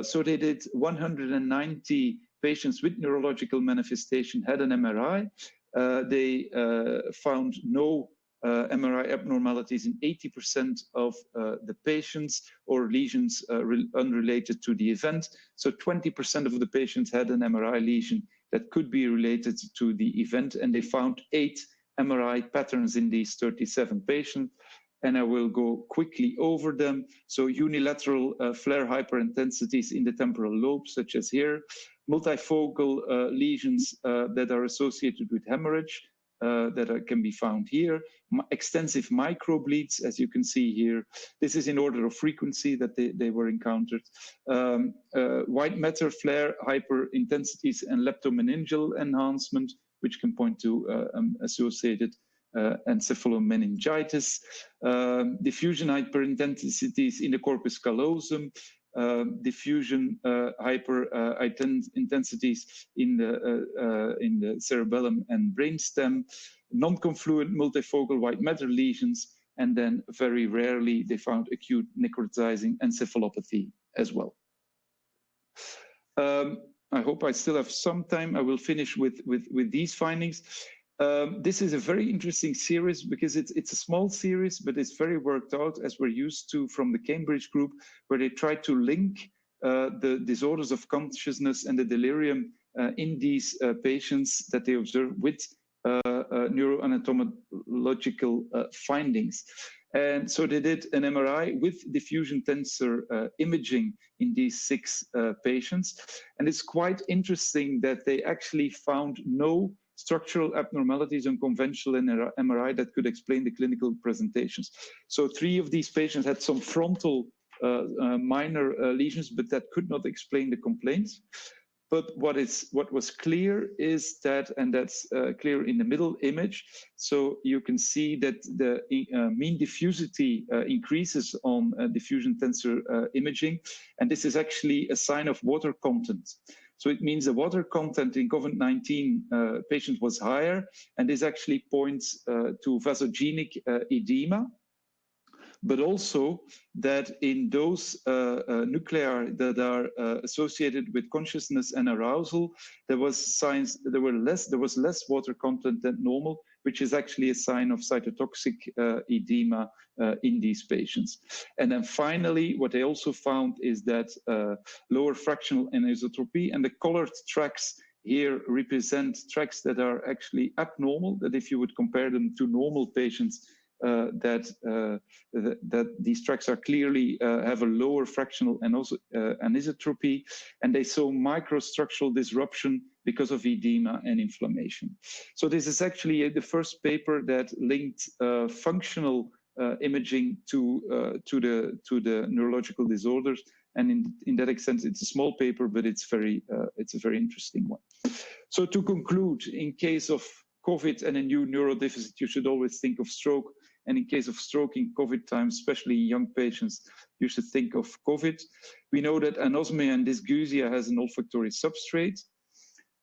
So they did 190 patients with neurological manifestation had an MRI. They found no MRI abnormalities in 80% of the patients, or lesions unrelated to the event. So 20% of the patients had an MRI lesion that could be related to the event, and they found 8 MRI patterns in these 37 patients. And I will go quickly over them. So unilateral flare hyperintensities in the temporal lobe, such as here, multifocal lesions that are associated with hemorrhage that can be found here, extensive microbleeds, as you can see here. This is in order of frequency that they were encountered. White matter flare hyperintensities and leptomeningeal enhancement, which can point to associated encephalomeningitis, diffusion hyperintensities in the corpus callosum, diffusion hyperintensities in the cerebellum and brainstem, non-confluent multifocal white matter lesions, and then very rarely they found acute necrotizing encephalopathy as well. I hope I still have some time. I will finish with these findings. This is a very interesting series because it's a small series, but it's very worked out, as we're used to from the Cambridge group, where they try to link the disorders of consciousness and the delirium in these patients that they observe with neuroanatomical findings. And so they did an MRI with diffusion tensor imaging in these 6 patients. And it's quite interesting that they actually found no structural abnormalities on conventional MRI that could explain the clinical presentations. So 3 of these patients had some frontal minor lesions, but that could not explain the complaints. But what was clear is that, and that's clear in the middle image, so you can see that the mean diffusivity increases on diffusion tensor imaging, and this is actually a sign of water content. So it means the water content in COVID-19 patients was higher, and this actually points to vasogenic edema, but also that in those nuclei that are associated with consciousness and arousal, there was less water content than normal, which is actually a sign of cytotoxic edema in these patients. And then finally, what they also found is that lower fractional anisotropy, and the colored tracks here represent tracks that are actually abnormal, that if you would compare them to normal patients, that these tracks are clearly have a lower fractional and also anisotropy, and they saw microstructural disruption because of edema and inflammation. So this is actually the first paper that linked functional imaging to the neurological disorders, and in that extent, it's a small paper, but it's a very interesting one. So to conclude, in case of COVID and a new neurodeficit, you should always think of stroke. And in case of stroke in COVID times, especially in young patients, you should think of COVID. We know that anosmia and dysgeusia has an olfactory substrate.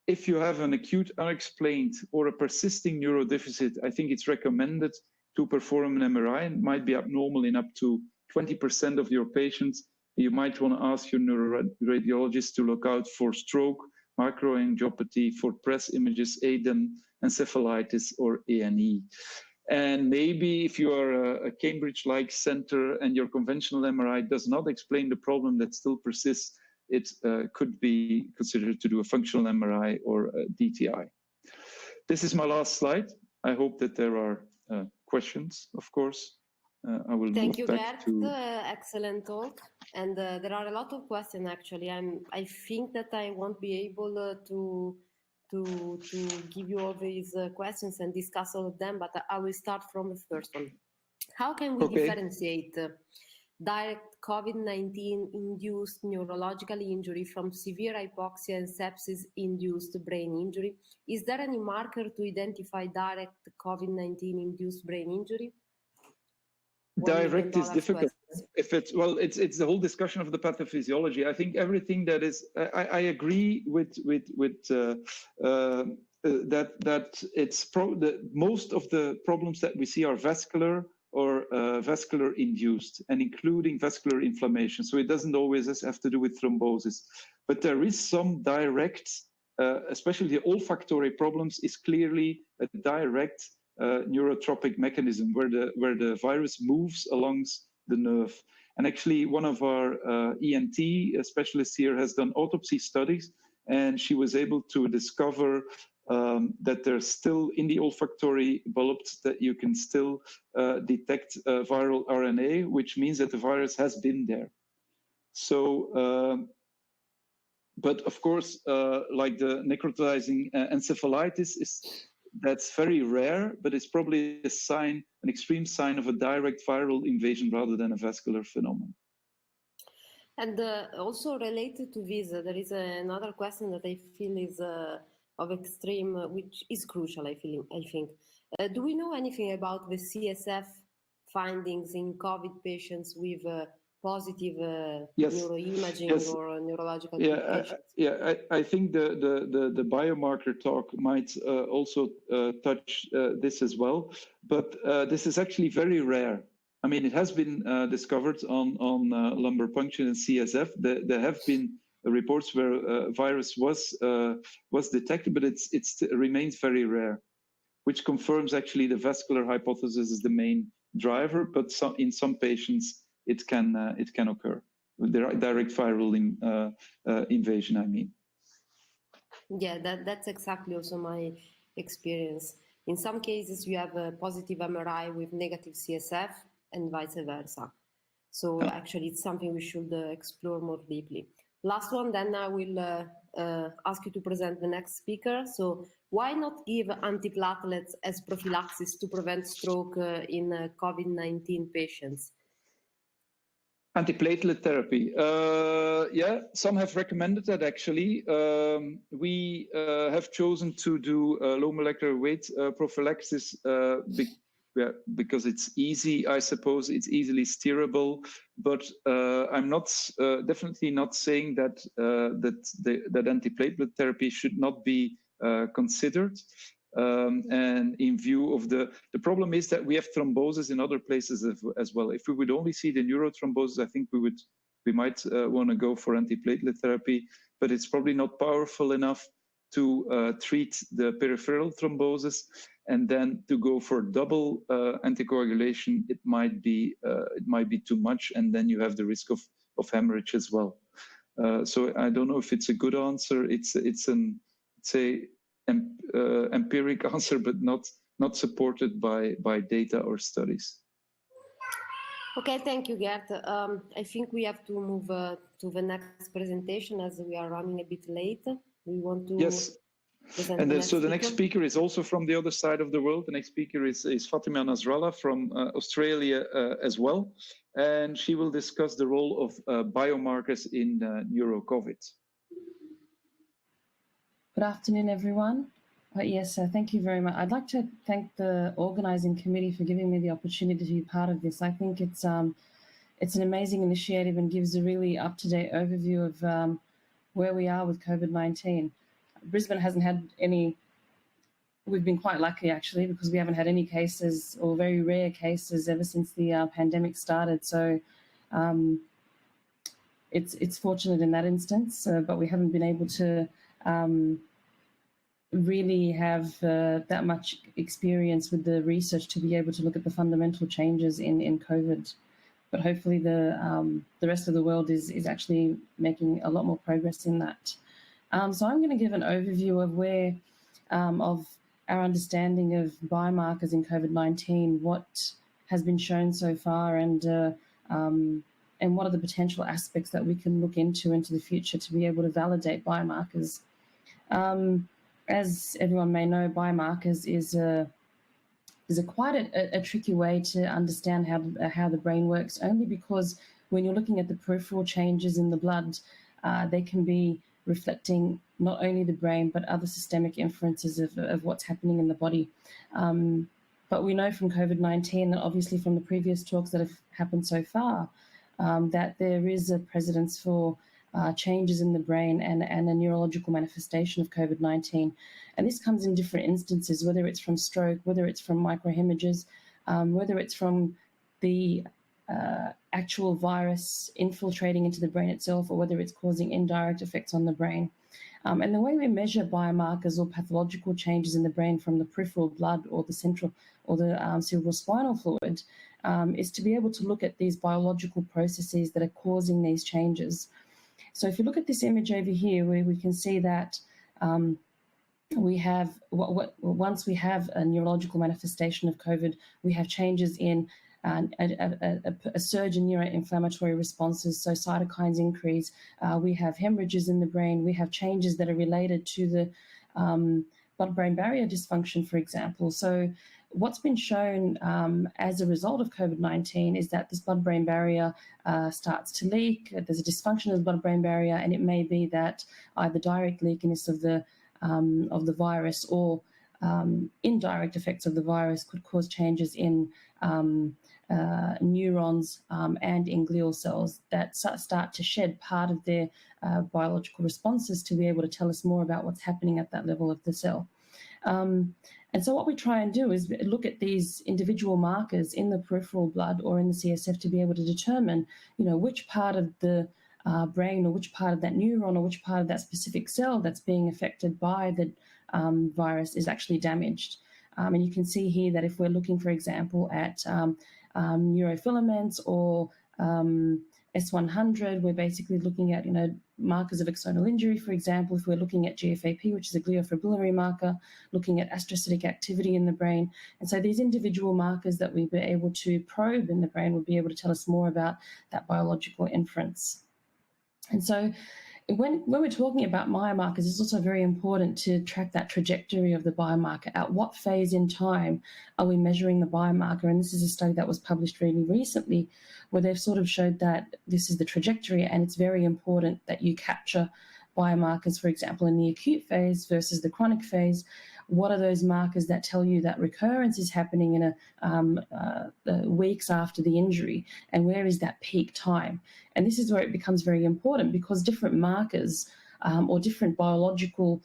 If you have an acute unexplained or a persisting neurodeficit, I think it's recommended to perform an MRI. It might be abnormal in up to 20% of your patients. You might want to ask your neuroradiologist to look out for stroke, microangiopathy, for press images, ADEM, encephalitis, or ANE. And maybe if you are a Cambridge-like center and your conventional MRI does not explain the problem that still persists, it could be considered to do a functional MRI or a DTI. This is my last slide. I hope that there are questions, of course. I will Thank you, move back Gert. to... Excellent talk. And there are a lot of questions, actually. I think that I won't be able to give you all these questions and discuss all of them, but I will start from the first one. How can we differentiate direct COVID-19 induced neurological injury from severe hypoxia and sepsis induced brain injury? Is there any marker to identify direct COVID-19 induced brain injury? Direct is difficult. If it's the whole discussion of the pathophysiology. I think everything that is. I agree with that it's most of the problems that we see are vascular or vascular induced, and including vascular inflammation. So it doesn't always have to do with thrombosis, but there is some direct, especially the olfactory problems, is clearly a direct neurotropic mechanism where the virus moves along the nerve. And actually, one of our ENT specialists here has done autopsy studies, and she was able to discover that there's still in the olfactory bulbs that you can still detect viral RNA, which means that the virus has been there. So, but of course, like the necrotizing encephalitis, that's very rare, but it's probably a sign, an extreme sign of a direct viral invasion rather than a vascular phenomenon. And also related to this, there is another question that I feel is of extreme, which is crucial, I think. Do we know anything about the CSF findings in COVID patients with positive neuroimaging or neurological complications? I think the biomarker talk might also touch this as well, but this is actually very rare. I mean, it has been discovered on lumbar puncture and CSF. There have been reports where virus was detected, but it remains very rare, which confirms actually the vascular hypothesis is the main driver. But in some patients, it can occur with direct viral invasion. I mean. Yeah, that's exactly also my experience. In some cases, you have a positive MRI with negative CSF, and vice versa. So actually, it's something we should explore more deeply. Last one, then I will ask you to present the next speaker. So why not give antiplatelets as prophylaxis to prevent stroke in COVID-19 patients? Antiplatelet therapy. Yeah, some have recommended that actually. We have chosen to do low molecular weight prophylaxis because it's easy, I suppose. It's easily steerable, but I'm not definitely not saying that that antiplatelet therapy should not be considered. And in view of the problem is that we have thrombosis in other places as well. If we would only see the neurothrombosis, I think we might want to go for antiplatelet therapy, but it's probably not powerful enough to treat the peripheral thrombosis. And then to go for double anticoagulation, it might be too much, and then you have the risk of hemorrhage as well. So I don't know if it's a good answer. It's a empiric answer, but not supported by data or studies. Okay, thank you, Gert. I think we have to move to the next presentation as we are running a bit late. We want to. Yes. And so the next speaker is also from the other side of the world. The next speaker is Fatima Nasrallah from Australia as well. And she will discuss the role of biomarkers in neuro-COVID. Good afternoon, everyone. Yes, thank you very much. I'd like to thank the organizing committee for giving me the opportunity to be part of this. I think it's an amazing initiative and gives a really up-to-date overview of where we are with COVID-19. Brisbane hasn't had any, we've been quite lucky actually, because we haven't had any cases or very rare cases ever since the pandemic started. So it's fortunate in that instance, but we haven't been able to really have that much experience with the research to be able to look at the fundamental changes in COVID. But hopefully the rest of the world is actually making a lot more progress in that. So I'm going to give an overview of where, of our understanding of biomarkers in COVID-19, what has been shown so far, and what are the potential aspects that we can look into the future to be able to validate biomarkers. As everyone may know, biomarkers is quite a tricky way to understand how the brain works, only because when you're looking at the peripheral changes in the blood, they can be reflecting not only the brain, but other systemic inferences of what's happening in the body. But we know from COVID-19, and obviously from the previous talks that have happened so far, that there is a precedence for changes in the brain and a neurological manifestation of COVID-19. And this comes in different instances, whether it's from stroke, whether it's from microhemorrhages, whether it's from the actual virus infiltrating into the brain itself, or whether it's causing indirect effects on the brain. And the way we measure biomarkers or pathological changes in the brain from the peripheral blood or the central or the cerebral spinal fluid is to be able to look at these biological processes that are causing these changes. So if you look at this image over here, where we can see that we have, once we have a neurological manifestation of COVID, we have changes in a surge in neuroinflammatory responses, so cytokines increase. We have hemorrhages in the brain. We have changes that are related to the blood-brain barrier dysfunction, for example. So what's been shown as a result of COVID-19 is that this blood-brain barrier starts to leak. There's a dysfunction of the blood-brain barrier, and it may be that either direct leakiness of the virus or indirect effects of the virus could cause changes in neurons and in glial cells that start to shed part of their biological responses to be able to tell us more about what's happening at that level of the cell. And so what we try and do is look at these individual markers in the peripheral blood or in the CSF to be able to determine, which part of the brain or which part of that neuron or which part of that specific cell that's being affected by the virus is actually damaged. And you can see here that if we're looking, for example, at neurofilaments or S100, we're basically looking at, markers of axonal injury, for example. If we're looking at GFAP, which is a gliofibrillary marker, looking at astrocytic activity in the brain. And so these individual markers that we've been able to probe in the brain will be able to tell us more about that biological inference. And so when we're talking about biomarkers, it's also very important to track that trajectory of the biomarker. At what phase in time are we measuring the biomarker? And this is a study that was published really recently where they've sort of showed that this is the trajectory, and it's very important that you capture biomarkers, for example, in the acute phase versus the chronic phase. What are those markers that tell you that recurrence is happening in weeks after the injury, and where is that peak time? And this is where it becomes very important, because different markers or different biological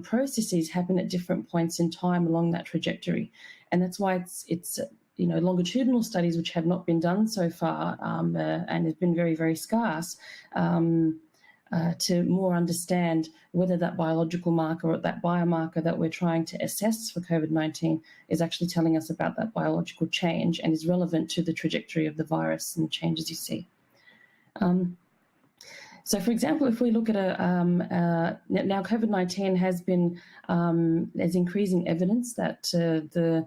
processes happen at different points in time along that trajectory. And that's why it's longitudinal studies, which have not been done so far and have been very, very scarce, to more understand whether that biological marker or that biomarker that we're trying to assess for COVID-19 is actually telling us about that biological change and is relevant to the trajectory of the virus and the changes you see. So, for example, if we look at now COVID-19 has been, there's increasing evidence that the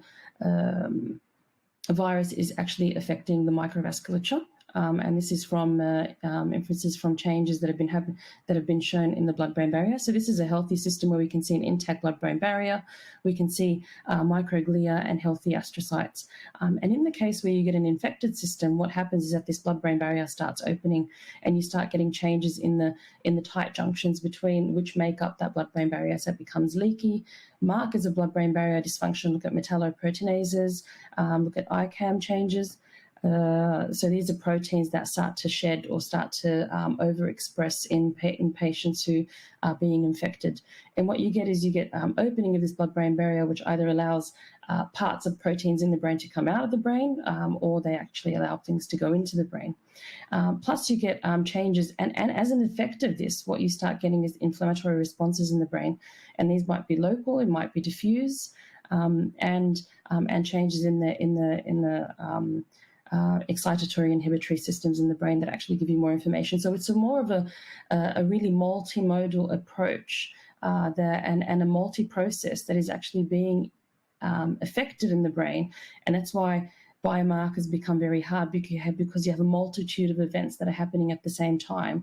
virus is actually affecting the microvasculature. And this is from inferences from changes that have been shown in the blood-brain barrier. So this is a healthy system where we can see an intact blood-brain barrier. We can see microglia and healthy astrocytes. And in the case where you get an infected system, what happens is that this blood-brain barrier starts opening, and you start getting changes in the tight junctions between which make up that blood-brain barrier. So it becomes leaky. Markers of blood-brain barrier dysfunction: look at metalloproteinases, look at ICAM changes. So these are proteins that start to shed or start to overexpress in patients who are being infected. And what you get is opening of this blood-brain barrier, which either allows parts of proteins in the brain to come out of the brain, or they actually allow things to go into the brain. Plus you get changes, and as an effect of this, what you start getting is inflammatory responses in the brain. And these might be local, it might be diffuse, and changes in the excitatory inhibitory systems in the brain that actually give you more information. So it's more of a really multimodal approach and a multi-process that is actually being affected in the brain. And that's why biomarkers become very hard, because you have a multitude of events that are happening at the same time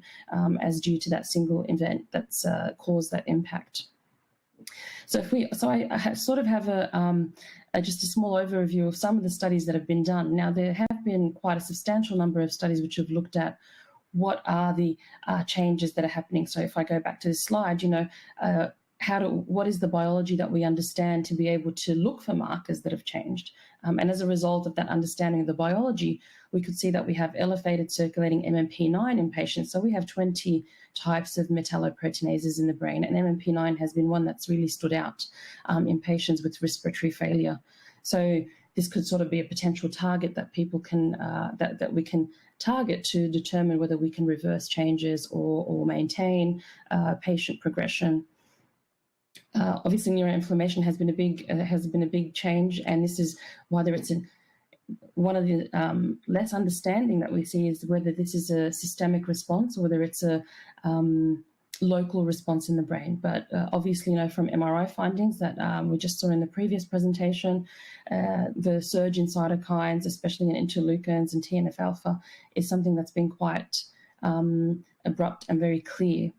as due to that single event that's caused that impact. So I sort of have just a small overview of some of the studies that have been done. Now, there have been quite a substantial number of studies which have looked at what are the changes that are happening. So if I go back to this slide, what is the biology that we understand to be able to look for markers that have changed? And as a result of that understanding of the biology, we could see that we have elevated circulating MMP9 in patients. So we have 20 types of metalloproteinases in the brain, and MMP9 has been one that's really stood out in patients with respiratory failure. So this could sort of be a potential target that people can that we can target to determine whether we can reverse changes or maintain patient progression. Obviously, neuroinflammation has been a big change, and this is whether it's one of the less understanding that we see is whether this is a systemic response or whether it's a local response in the brain. But obviously, from MRI findings that we just saw in the previous presentation, the surge in cytokines, especially in interleukins and TNF-alpha, is something that's been quite abrupt and very clear.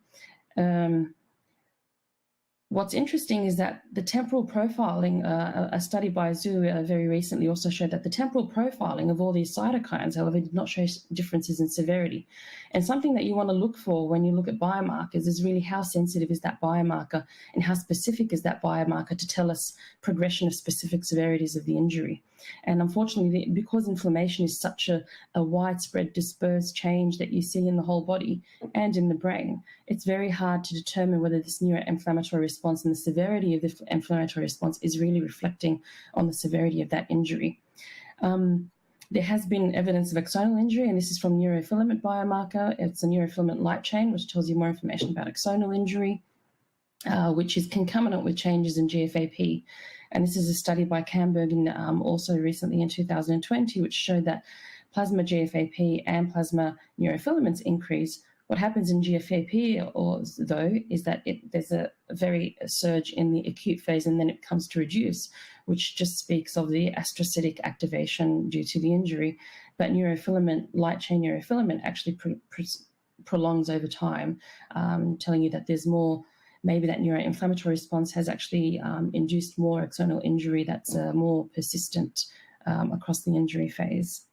What's interesting is that the temporal profiling, a study by Zhu very recently also showed that the temporal profiling of all these cytokines, however, did not show differences in severity. And something that you want to look for when you look at biomarkers is really how sensitive is that biomarker and how specific is that biomarker to tell us progression of specific severities of the injury. And unfortunately, because inflammation is such a widespread dispersed change that you see in the whole body and in the brain, it's very hard to determine whether this neuroinflammatory response and the severity of the inflammatory response is really reflecting on the severity of that injury. There has been evidence of axonal injury, and this is from neurofilament biomarker. It's a neurofilament light chain, which tells you more information about axonal injury, which is concomitant with changes in GFAP. And this is a study by Camberg also recently in 2020, which showed that plasma GFAP and plasma neurofilaments increase. What happens in GFAP, though, is that there's a very surge in the acute phase, and then it comes to reduce, which just speaks of the astrocytic activation due to the injury. But neurofilament, light chain neurofilament, actually prolongs over time, telling you that there's more. Maybe that neuroinflammatory response has actually induced more axonal injury that's more persistent across the injury phase.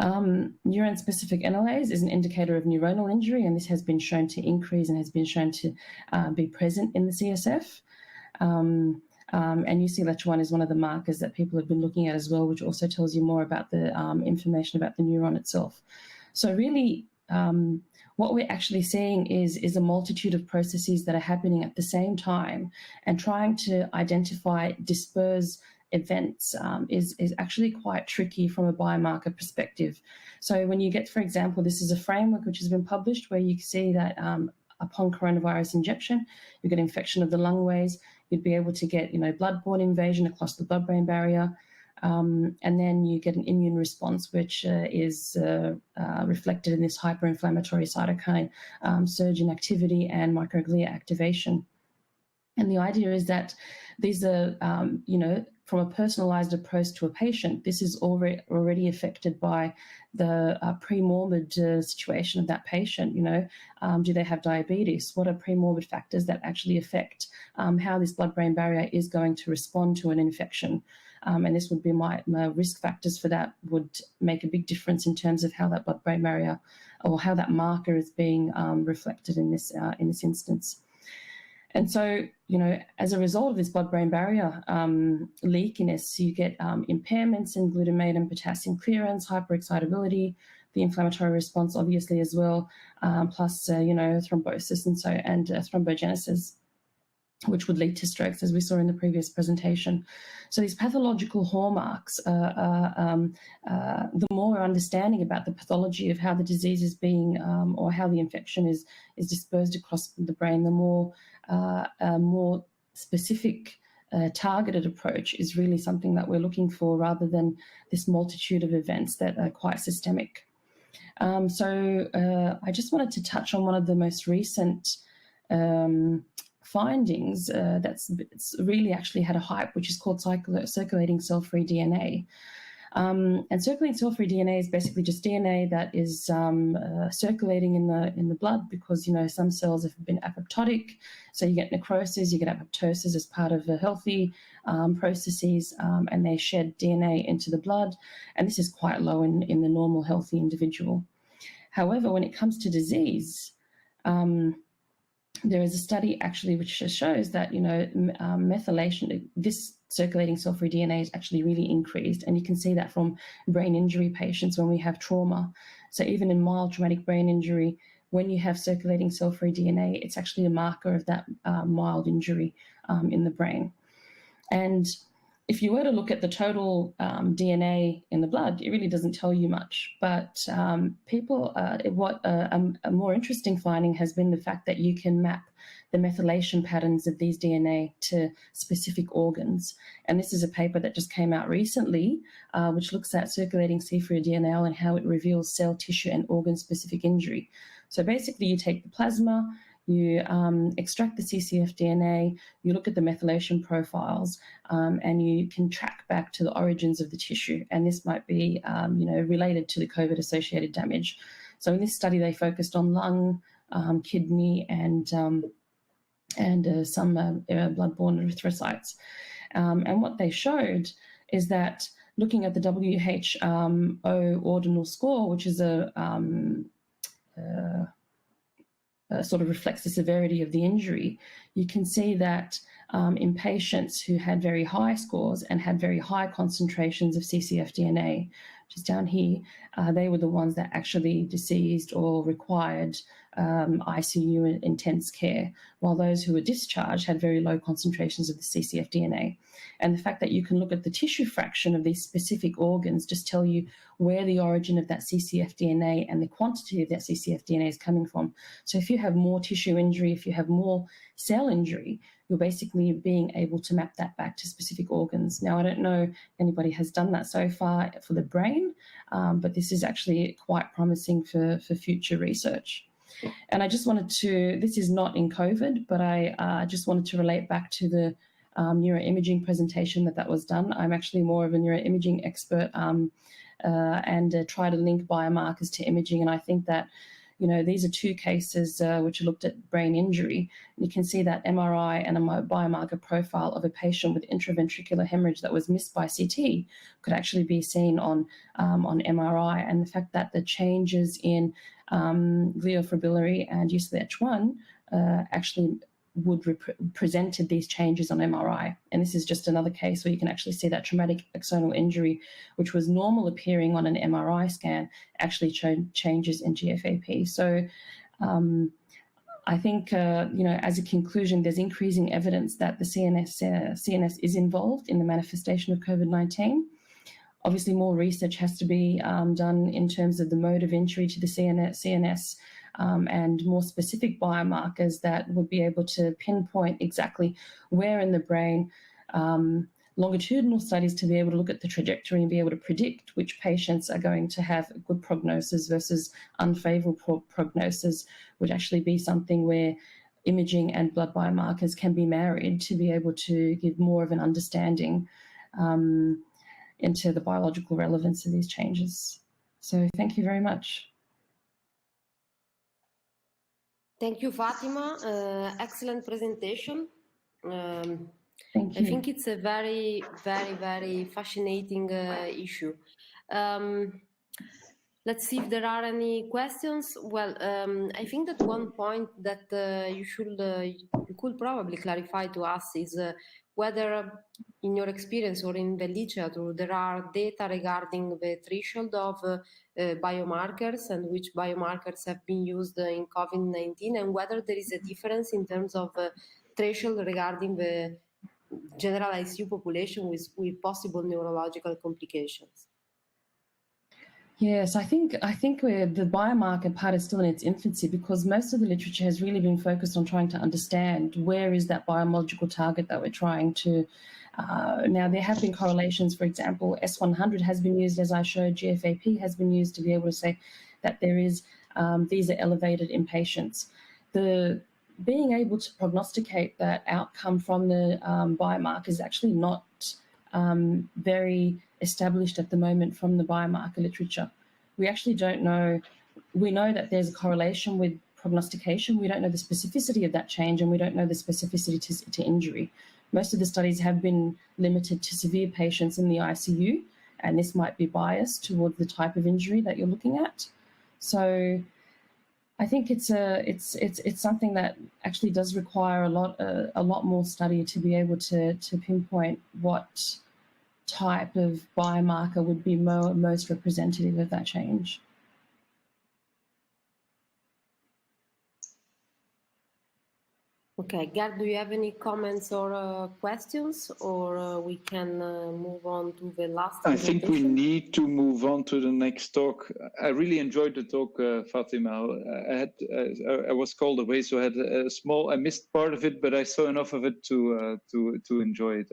Neuron-specific NLAs is an indicator of neuronal injury, and this has been shown to increase and has been shown to be present in the CSF. And UCLH1 is one of the markers that people have been looking at as well, which also tells you more about the information about the neuron itself. So really, what we're actually seeing is a multitude of processes that are happening at the same time, and trying to identify disperse events is actually quite tricky from a biomarker perspective. So when you get, for example, this is a framework which has been published where you see that upon coronavirus injection, you get infection of the lung ways, you'd be able to get blood-borne invasion across the blood-brain barrier, and then you get an immune response, which is reflected in this hyperinflammatory cytokine surge in activity and microglia activation. And the idea is that these are, from a personalized approach to a patient, this is already affected by the premorbid situation of that patient. Do they have diabetes? What are premorbid factors that actually affect how this blood-brain barrier is going to respond to an infection? And this would be my risk factors for that would make a big difference in terms of how that blood-brain barrier or how that marker is being reflected in this instance. And so, as a result of this blood-brain barrier leakiness, you get impairments in glutamate and potassium clearance, hyperexcitability, the inflammatory response, obviously, as well, plus, thrombosis and thrombogenesis, which would lead to strokes, as we saw in the previous presentation. So these pathological hallmarks, the more we're understanding about the pathology of how the disease is being, or how the infection is dispersed across the brain, the more specific targeted approach is really something that we're looking for, rather than this multitude of events that are quite systemic. So I just wanted to touch on one of the most recent findings that's really actually had a hype, which is called circulating cell-free DNA. And circulating cell-free DNA is basically just DNA that is circulating in the blood, because some cells have been apoptotic, so you get necrosis, you get apoptosis as part of the healthy processes, and they shed DNA into the blood, and this is quite low in the normal healthy individual. However, when it comes to disease, there is a study actually which shows that methylation, this circulating cell-free DNA is actually really increased, and you can see that from brain injury patients when we have trauma. So even in mild traumatic brain injury, when you have circulating cell-free DNA, it's actually a marker of that mild injury in the brain. And if you were to look at the total DNA in the blood, it really doesn't tell you much. But a more interesting finding has been the fact that you can map the methylation patterns of these DNA to specific organs. And this is a paper that just came out recently, which looks at circulating C3 DNL and how it reveals cell, tissue, and organ-specific injury. So basically, you take the plasma, you extract the CCF DNA, you look at the methylation profiles, and you can track back to the origins of the tissue. And this might be, related to the COVID-associated damage. So in this study, they focused on lung, kidney, and some blood-borne erythrocytes. And what they showed is that looking at the WHO ordinal score, which is sort of reflects the severity of the injury, you can see that in patients who had very high scores and had very high concentrations of CCF DNA, which is down here, they were the ones that actually deceased or required ICU and intense care, while those who were discharged had very low concentrations of the CCF DNA. And the fact that you can look at the tissue fraction of these specific organs just tell you where the origin of that CCF DNA and the quantity of that CCF DNA is coming from. So if you have more tissue injury, if you have more cell injury, you're basically being able to map that back to specific organs. Now, I don't know if anybody has done that so far for the brain, but this is actually quite promising for future research. And I just wanted to, this is not in COVID, but I just wanted to relate back to the neuroimaging presentation that was done. I'm actually more of a neuroimaging expert and try to link biomarkers to imaging. And I think that, these are two cases which looked at brain injury. You can see that MRI and a biomarker profile of a patient with intraventricular hemorrhage that was missed by CT could actually be seen on MRI. And the fact that the changes in gliofibrillary and UCH1 actually presented these changes on MRI. And this is just another case where you can actually see that traumatic axonal injury, which was normal appearing on an MRI scan, actually changes in GFAP. So I think, as a conclusion, there's increasing evidence that the CNS is involved in the manifestation of COVID-19. Obviously, more research has to be done in terms of the mode of entry to the CNS, and more specific biomarkers that would be able to pinpoint exactly where in the brain, longitudinal studies to be able to look at the trajectory and be able to predict which patients are going to have a good prognosis versus unfavorable prognosis would actually be something where imaging and blood biomarkers can be married to be able to give more of an understanding into the biological relevance of these changes. So thank you very much. Thank you, Fatima. Excellent presentation. Thank you. I think it's a very, very, very fascinating issue. Let's see if there are any questions. Well, I think that one point that you could probably clarify to us is whether in your experience or in the literature there are data regarding the threshold of biomarkers and which biomarkers have been used in COVID-19, and whether there is a difference in terms of threshold regarding the general ICU population with possible neurological complications. Yes, I think the biomarker part is still in its infancy, because most of the literature has really been focused on trying to understand where is that biological target that we're trying to. Now, there have been correlations. For example, S100 has been used, as I showed. GFAP has been used to be able to say that there is these are elevated in patients. Being able to prognosticate that outcome from the biomarker is actually not very established at the moment from the biomarker literature. We actually don't know. We know that there's a correlation with prognostication. We don't know the specificity of that change, and we don't know the specificity to injury. Most of the studies have been limited to severe patients in the ICU, and this might be biased towards the type of injury that you're looking at. So I think it's something that actually does require a lot more study to be able to pinpoint what type of biomarker would be most representative of that change. Okay, Gerd, do you have any comments or questions, or we can move on to the last I think we presentation? need to move on to the next talk. I really enjoyed the talk, Fatima. I was called away, so I had I missed part of it, but I saw enough of it to enjoy it.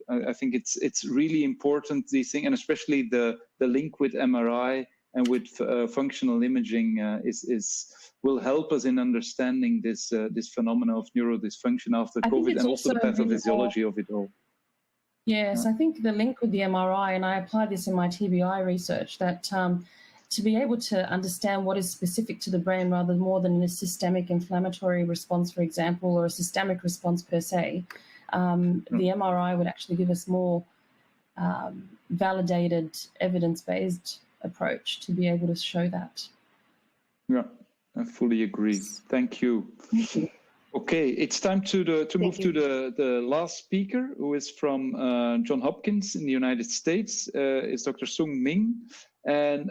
I think it's really important, these things, and especially the link with MRI and with functional imaging will help us in understanding this phenomena of neurodysfunction after COVID, and also the pathophysiology of it all. Yes, I think the link with the MRI, and I applied this in my TBI research, that to be able to understand what is specific to the brain rather more than a systemic inflammatory response, for example, or a systemic response per se, the MRI would actually give us more validated, evidence-based approach to be able to show that. Yeah, I fully agree. Thank you. Okay, it's time to move to the last speaker, who is from Johns Hopkins in the United States. Is Dr. Sung Ming. And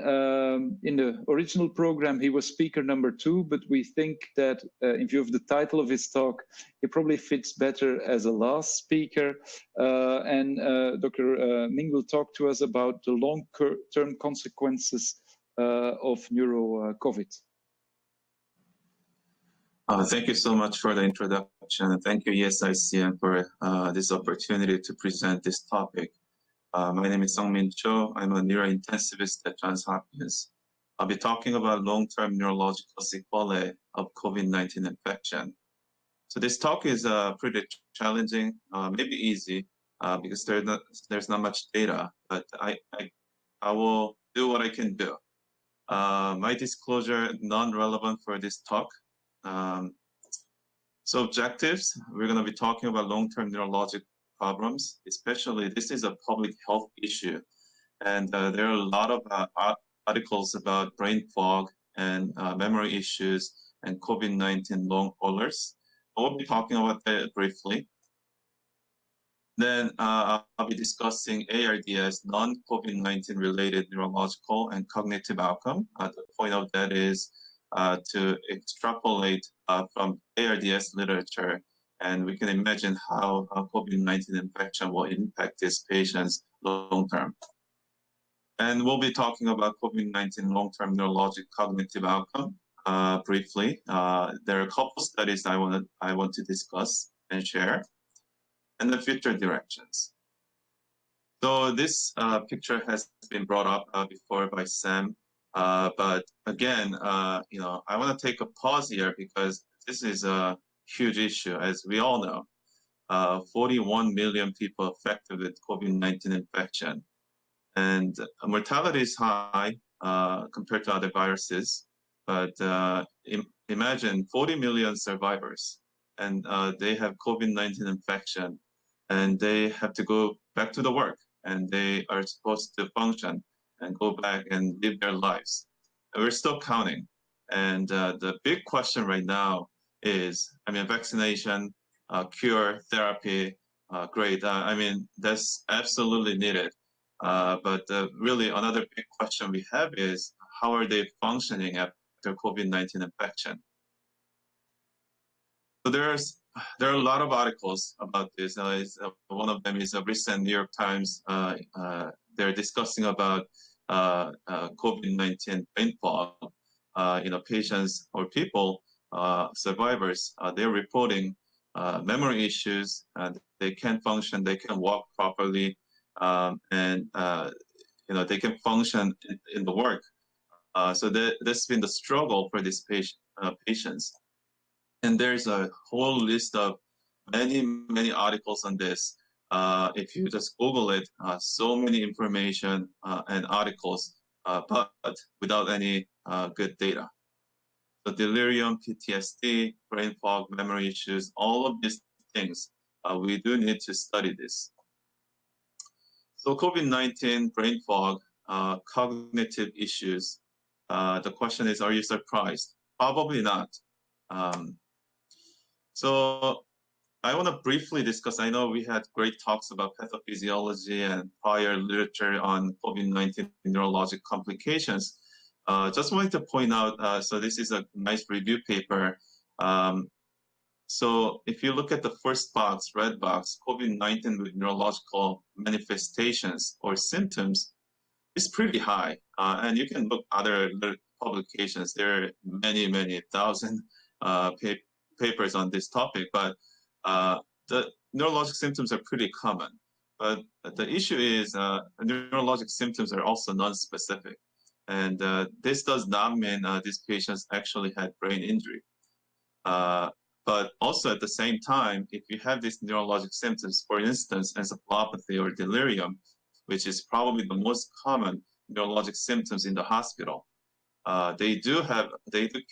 in the original program, he was speaker number 2, but we think that in view of the title of his talk, he probably fits better as a last speaker. Dr. Ming will talk to us about the long-term consequences of neuro-COVID. Thank you so much for the introduction, and thank you, ESICM, for this opportunity to present this topic. My name is Sung-Min Cho. I'm a neurointensivist at Johns Hopkins. I'll be talking about long-term neurological sequelae of COVID-19 infection. So this talk is pretty challenging, maybe easy, because there's not much data, but I will do what I can do. My disclosure, non-relevant for this talk. So objectives, we're going to be talking about long-term neurologic problems, especially this is a public health issue. And there are a lot of articles about brain fog and memory issues and COVID-19 long haulers. We'll be talking about that briefly. Then I'll be discussing ARDS, non-COVID-19 related neurological and cognitive outcome. The point of that is to extrapolate from ARDS literature, and we can imagine how COVID-19 infection will impact these patients long-term. And we'll be talking about COVID-19 long-term neurologic cognitive outcome briefly. There are a couple studies I want to discuss and share, and the future directions. So this picture has been brought up before by Sam, but again, I want to take a pause here because this is a huge issue, as we all know. 41 million people affected with COVID-19 infection, and mortality is high compared to other viruses. But imagine 40 million survivors, and they have COVID-19 infection, and they have to go back to the work, and they are supposed to function and go back and live their lives. And we're still counting. And the big question right now is, vaccination, cure, therapy, great. That's absolutely needed. But really another big question we have is, how are they functioning after COVID-19 infection? So there are a lot of articles about this. One of them is a recent New York Times. They're discussing about COVID-19 brain fog. Patients or people, survivors, they're reporting memory issues, and they can't function, they can walk properly, and they can function in the work. So that's been the struggle for these patients. And there's a whole list of many articles on this. If you just Google it, so many information and articles, but without any good data. So delirium, PTSD, brain fog, memory issues, all of these things, we do need to study this. So COVID-19, brain fog, cognitive issues. The question is, are you surprised? Probably not. So I want to briefly discuss, I know we had great talks about pathophysiology and prior literature on COVID-19 neurologic complications. Just wanted to point out, so this is a nice review paper. So if you look at the first box, red box, COVID-19 with neurological manifestations or symptoms is pretty high. And you can look other publications. There are many, many thousand papers on this topic, but the neurologic symptoms are pretty common. But the issue is neurologic symptoms are also non-specific. And this does not mean these patients actually had brain injury. But also at the same time, if you have these neurologic symptoms, for instance, encephalopathy or delirium, which is probably the most common neurologic symptoms in the hospital, they do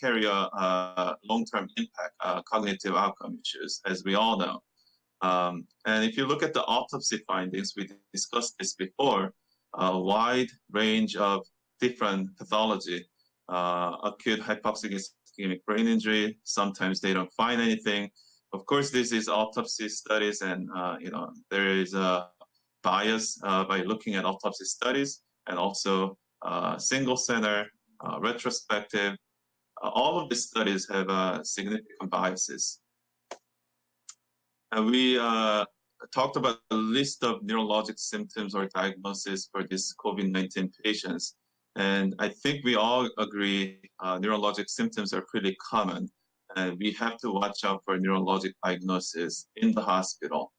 carry a long-term impact, cognitive outcome issues, as we all know. And if you look at the autopsy findings, we discussed this before, a wide range of different pathology, acute hypoxic ischemic brain injury. Sometimes they don't find anything. Of course, this is autopsy studies, and there is a bias by looking at autopsy studies, and also single center, retrospective. All of these studies have significant biases. And we talked about a list of neurologic symptoms or diagnosis for these COVID-19 patients. And I think we all agree neurologic symptoms are pretty common, and we have to watch out for neurologic diagnosis in the hospital.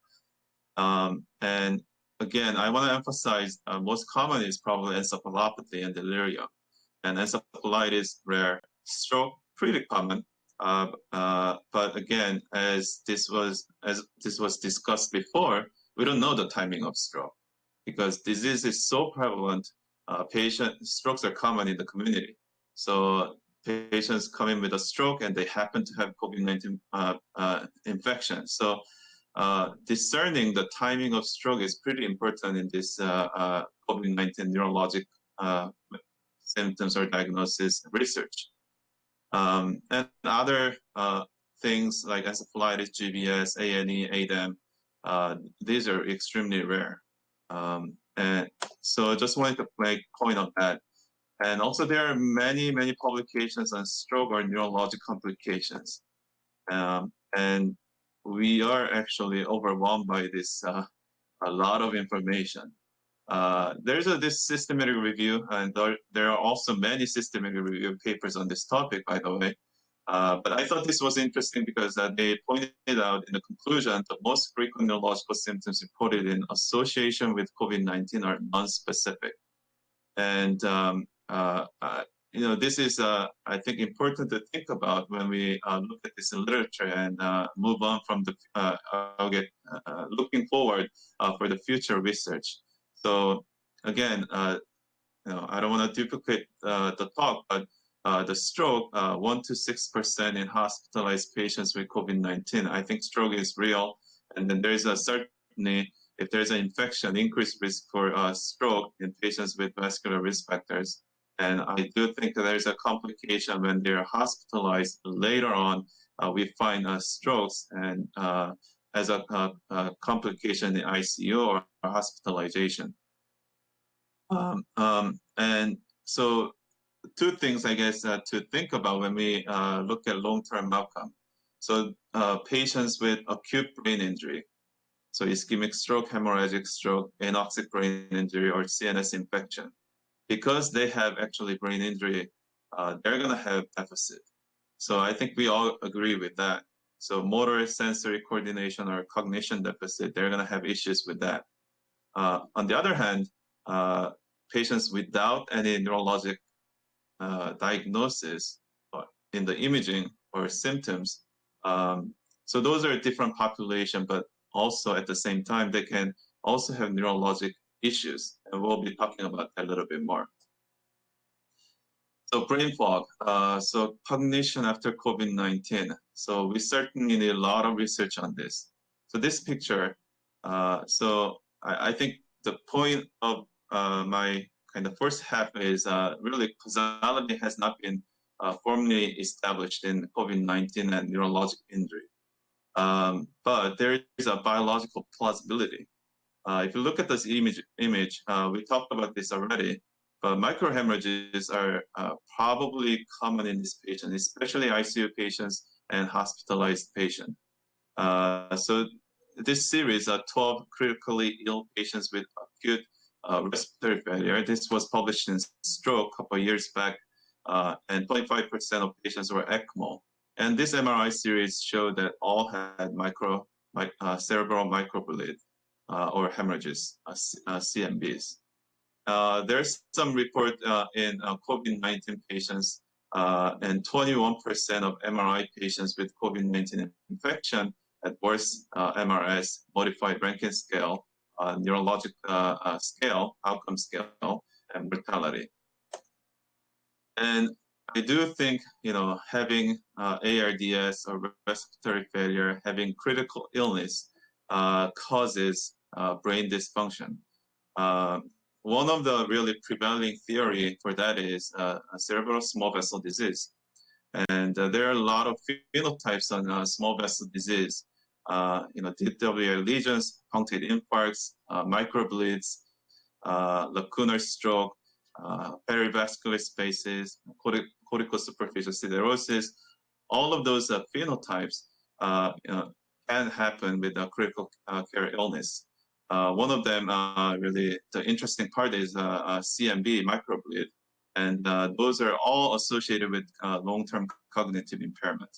And again, I want to emphasize most common is probably encephalopathy and delirium. And encephalitis, rare. Stroke, pretty common. But again, as this was discussed before, we don't know the timing of stroke because disease is so prevalent. Strokes are common in the community. So patients come in with a stroke and they happen to have COVID-19 infection. So discerning the timing of stroke is pretty important in this COVID-19 neurologic symptoms or diagnosis research. And other things like encephalitis, GBS, A&E, ADEM, these are extremely rare. And so I just wanted to make a point on that. And also there are many, many publications on stroke or neurologic complications. And we are actually overwhelmed by this, a lot of information. There's this systematic review, and there are also many systematic review papers on this topic, by the way. But I thought this was interesting because they pointed out in the conclusion the most frequent neurological symptoms reported in association with COVID-19 are non-specific. And this is, I think, important to think about when we look at this in literature and move on from looking forward for the future research. So again, I don't want to duplicate the talk, but the stroke, 1 to 6% in hospitalized patients with COVID-19. I think stroke is real. And then there's certainly, if there's an infection, increased risk for stroke in patients with vascular risk factors. And I do think that there's a complication when they're hospitalized. Later on, we find strokes and as a complication in ICU or hospitalization. And so two things, I guess, to think about when we look at long-term outcome. So patients with acute brain injury, so ischemic stroke, hemorrhagic stroke, anoxic brain injury, or CNS infection, because they have actually brain injury, they're going to have deficit. So I think we all agree with that. So motor sensory coordination or cognition deficit, they're going to have issues with that. On the other hand, patients without any neurologic diagnosis in the imaging or symptoms, so those are a different population, but also at the same time, they can also have neurologic issues, and we'll be talking about that a little bit more. So brain fog, so cognition after COVID-19. So we certainly need a lot of research on this. So this picture, so I think the point of my kind of first half is really causality has not been formally established in COVID-19 and neurologic injury. But there is a biological plausibility. If you look at this image, we talked about this already, but microhemorrhages are probably common in this patient, especially ICU patients and hospitalized patients. So this series, 12 critically ill patients with acute respiratory failure, this was published in Stroke a couple of years back, and 25% of patients were ECMO. And this MRI series showed that all had cerebral microbleed or hemorrhages, CMBs. There's some report in COVID-19 patients, and 21% of MRI patients with COVID-19 infection had worse MRS, modified Rankin scale, neurological scale, outcome scale, and mortality. And I do think, having ARDS or respiratory failure, having critical illness causes brain dysfunction. One of the really prevailing theory for that is cerebral small vessel disease. And there are a lot of phenotypes on small vessel disease. DWR lesions, punctate infarcts, microbleeds, lacunar stroke, perivascular spaces, corticosuperficial siderosis. All of those phenotypes can happen with a critical care illness. One of them, really, the interesting part is CMB, microbleed, and those are all associated with long-term cognitive impairment.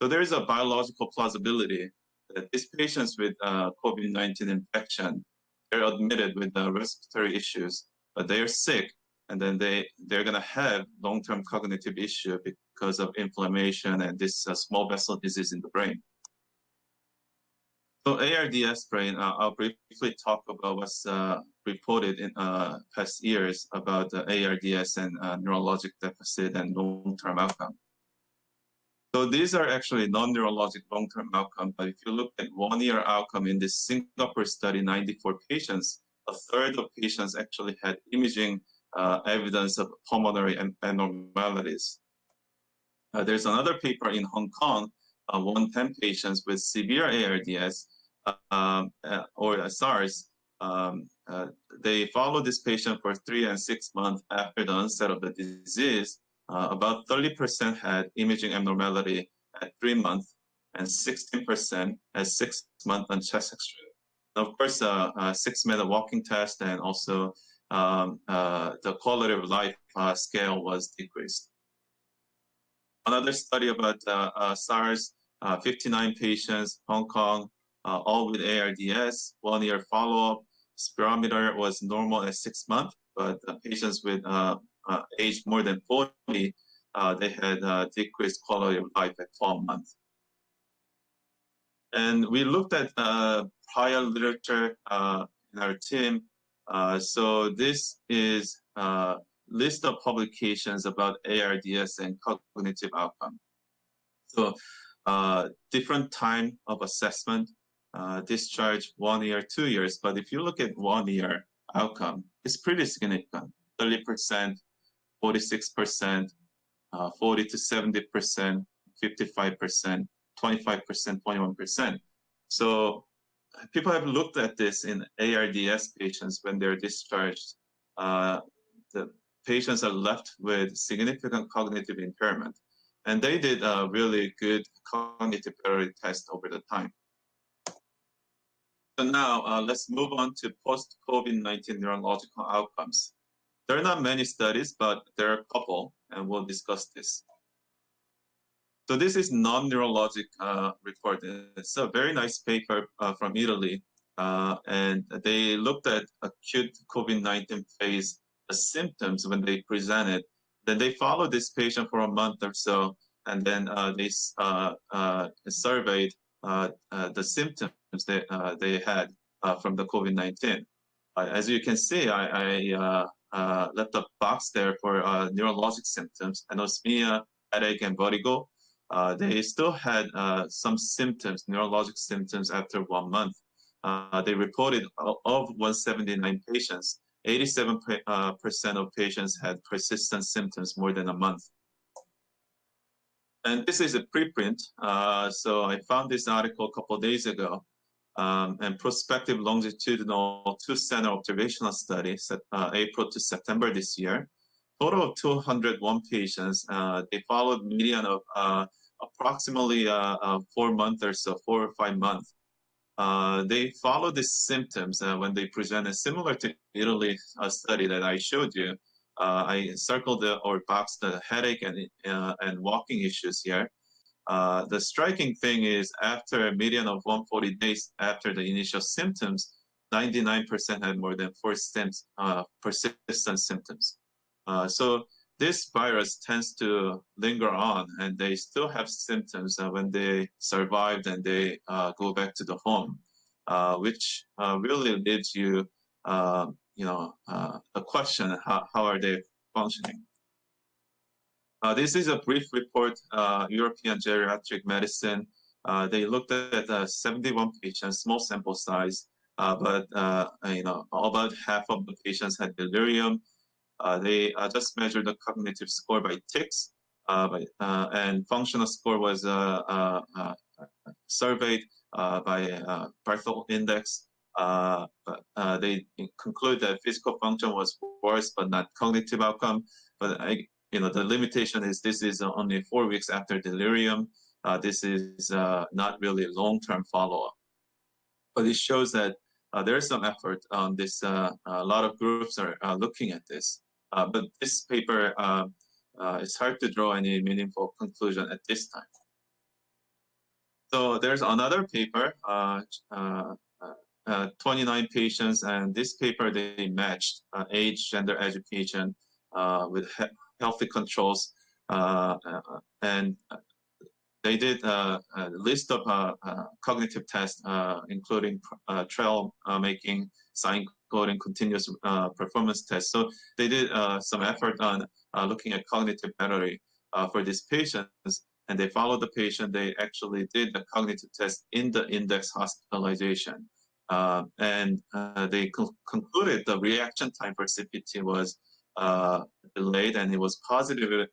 So there is a biological plausibility that these patients with COVID-19 infection, they're admitted with respiratory issues, but they are sick, and then they're going to have long-term cognitive issue because of inflammation and this small vessel disease in the brain. So ARDS brain, I'll briefly talk about what's reported in past years about the ARDS and neurologic deficit and long-term outcome. So these are actually non-neurologic long-term outcome, but if you look at one-year outcome in this Singapore study, 94 patients, a third of patients actually had imaging evidence of pulmonary abnormalities. There's another paper in Hong Kong, 110 patients with severe ARDS or SARS. They followed this patient for 3 and 6 months after the onset of the disease. About 30% had imaging abnormality at 3 months and 16% at 6 months on chest X-ray. Of course, 6-minute walking test and also the quality of life scale was decreased. Another study about SARS, 59 patients, Hong Kong, all with ARDS, 1-year follow-up. Spirometer was normal at 6 months, but patients with age more than 40, they had decreased quality of life at 12 months. And we looked at prior literature in our team. So this is a list of publications about ARDS and cognitive outcome. So different time of assessment, discharge 1 year, 2 years. But if you look at 1 year outcome, it's pretty significant, 30%, 46%, 40 to 70%, 55%, 25%, 21%. So people have looked at this in ARDS patients when they're discharged. The patients are left with significant cognitive impairment. And they did a really good cognitive ability test over the time. So now let's move on to post-COVID-19 neurological outcomes. There are not many studies, but there are a couple, and we'll discuss this. So this is non-neurologic report. It's a very nice paper from Italy, and they looked at acute COVID-19 phase, the symptoms when they presented. Then they followed this patient for a month or so, and then they surveyed the symptoms that they had from the COVID-19. As you can see, I left a box there for neurologic symptoms, anosmia, headache, and vertigo. They still had some symptoms, neurologic symptoms after 1 month. They reported of 179 patients, 87% of patients had persistent symptoms more than a month. And this is a preprint. So I found this article a couple of days ago. And prospective longitudinal 2-center observational study, April to September this year. Total of 201 patients. They followed median of approximately 4 months or so, 4 or 5 months. They follow these symptoms when they presented, similar to Italy study that I showed you. I circled or boxed the headache and walking issues here. The striking thing is after a median of 140 days after the initial symptoms, 99% had more than 4 persistent symptoms. So this virus tends to linger on, and they still have symptoms when they survived and they go back to the home, which really leaves you, a question: how are they functioning? This is a brief report, European Geriatric Medicine. They looked at 71 patients, small sample size, but about half of the patients had delirium. They just measured the cognitive score by tics, and functional score was surveyed by Barthel Index. They conclude that physical function was worse, but not cognitive outcome. But the limitation is this is only 4 weeks after delirium. This is not really long-term follow-up. But it shows that there is some effort on this. A lot of groups are looking at this. But this paper, it's hard to draw any meaningful conclusion at this time. So there's another paper, 29 patients, and this paper they matched age, gender, education with healthy controls, and they did a list of cognitive tests, including trail making, sign coding, continuous performance tests. So they did some effort on looking at cognitive battery for these patients, and they followed the patient. They actually did the cognitive test in the index hospitalization. And they concluded the reaction time for CPT was delayed, and it was positively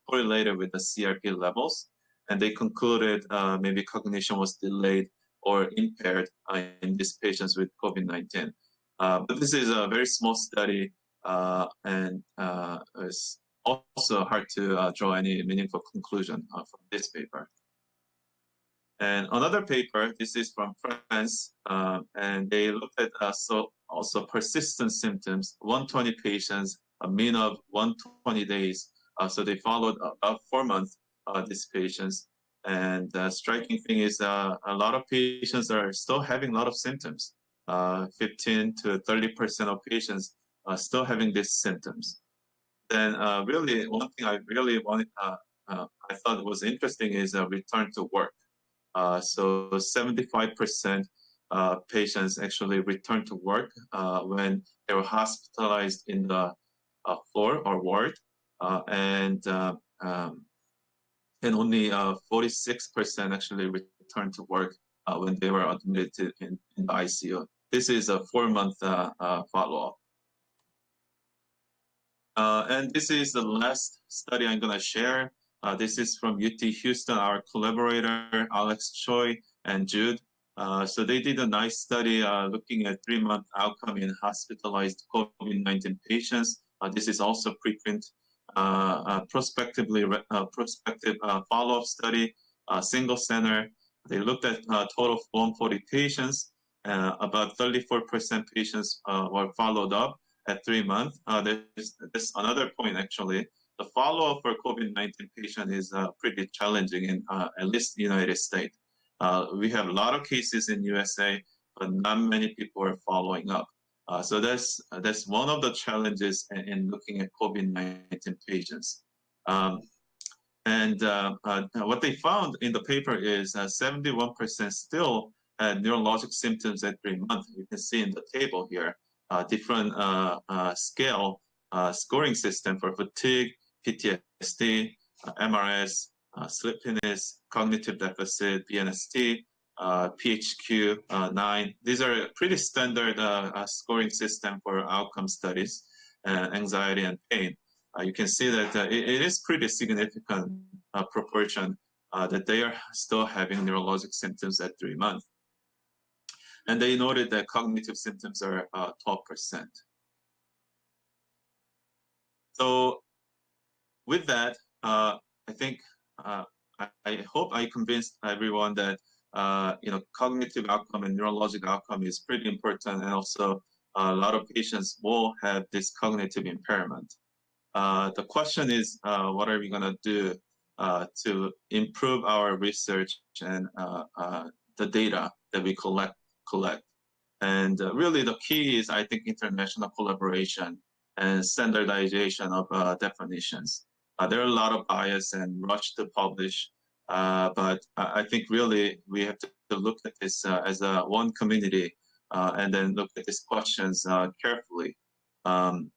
correlated with the CRP levels. And they concluded maybe cognition was delayed or impaired in these patients with COVID-19. But this is a very small study, and it's also hard to draw any meaningful conclusion from this paper. And another paper, this is from France, and they looked at also persistent symptoms, 120 patients, a mean of 120 days. So they followed about 4 months these patients. And the striking thing is a lot of patients are still having a lot of symptoms. 15 to 30% of patients are still having these symptoms. Then really, one thing I really wanted, I thought was interesting is a return to work. So 75% patients actually returned to work when they were hospitalized in the floor or ward, and only 46% actually returned to work when they were admitted in the ICU. This is a 4-month follow-up. And this is the last study I'm going to share. This is from UT Houston, our collaborator, Alex Choi and Jude. So they did a nice study looking at 3-month outcome in hospitalized COVID-19 patients. This is also preprint, prospective follow-up study, single center. They looked at a total of 140 patients. About 34% patients were followed up at 3 months. There's another point, actually. The follow-up for COVID-19 patient is pretty challenging in at least the United States. We have a lot of cases in USA, but not many people are following up. So that's one of the challenges in looking at COVID-19 patients. And what they found in the paper is 71% still had neurologic symptoms at 3 months. You can see in the table here, different scale scoring system for fatigue, PTSD, MRS, sleepiness, cognitive deficit, BNST, PHQ-9. These are pretty standard scoring system for outcome studies, anxiety and pain. You can see that it is pretty significant proportion that they are still having neurologic symptoms at 3 months. And they noted that cognitive symptoms are 12%. So with that, I think I hope I convinced everyone that cognitive outcome and neurological outcome is pretty important, and also a lot of patients will have this cognitive impairment. The question is, what are we going to do to improve our research and the data that we collect? And really the key is, I think, international collaboration and standardization of definitions. There are a lot of bias and rush to publish, but I think really we have to look at this as one community and then look at these questions carefully. And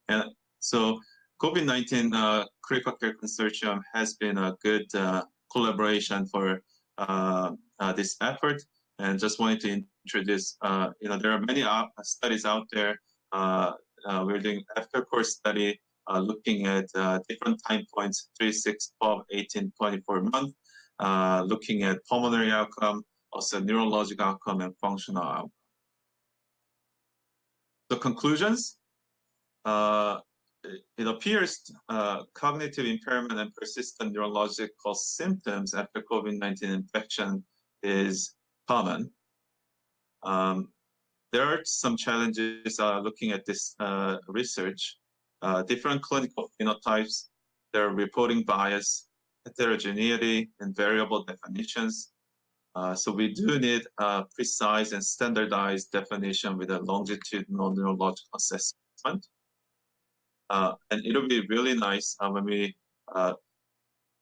so COVID-19 Critical Care Consortium has been a good collaboration for this effort. And just wanted to introduce, there are many studies out there. We're doing after-course study looking at different time points, 3, 6, 12, 18, 24 months, looking at pulmonary outcome, also neurological outcome and functional outcome. The conclusions, it appears cognitive impairment and persistent neurological symptoms after COVID-19 infection is common. There are some challenges looking at this research. Different clinical phenotypes, their reporting bias, heterogeneity, and variable definitions. So we do need a precise and standardized definition with a longitudinal neurological assessment. And it'll be really nice when we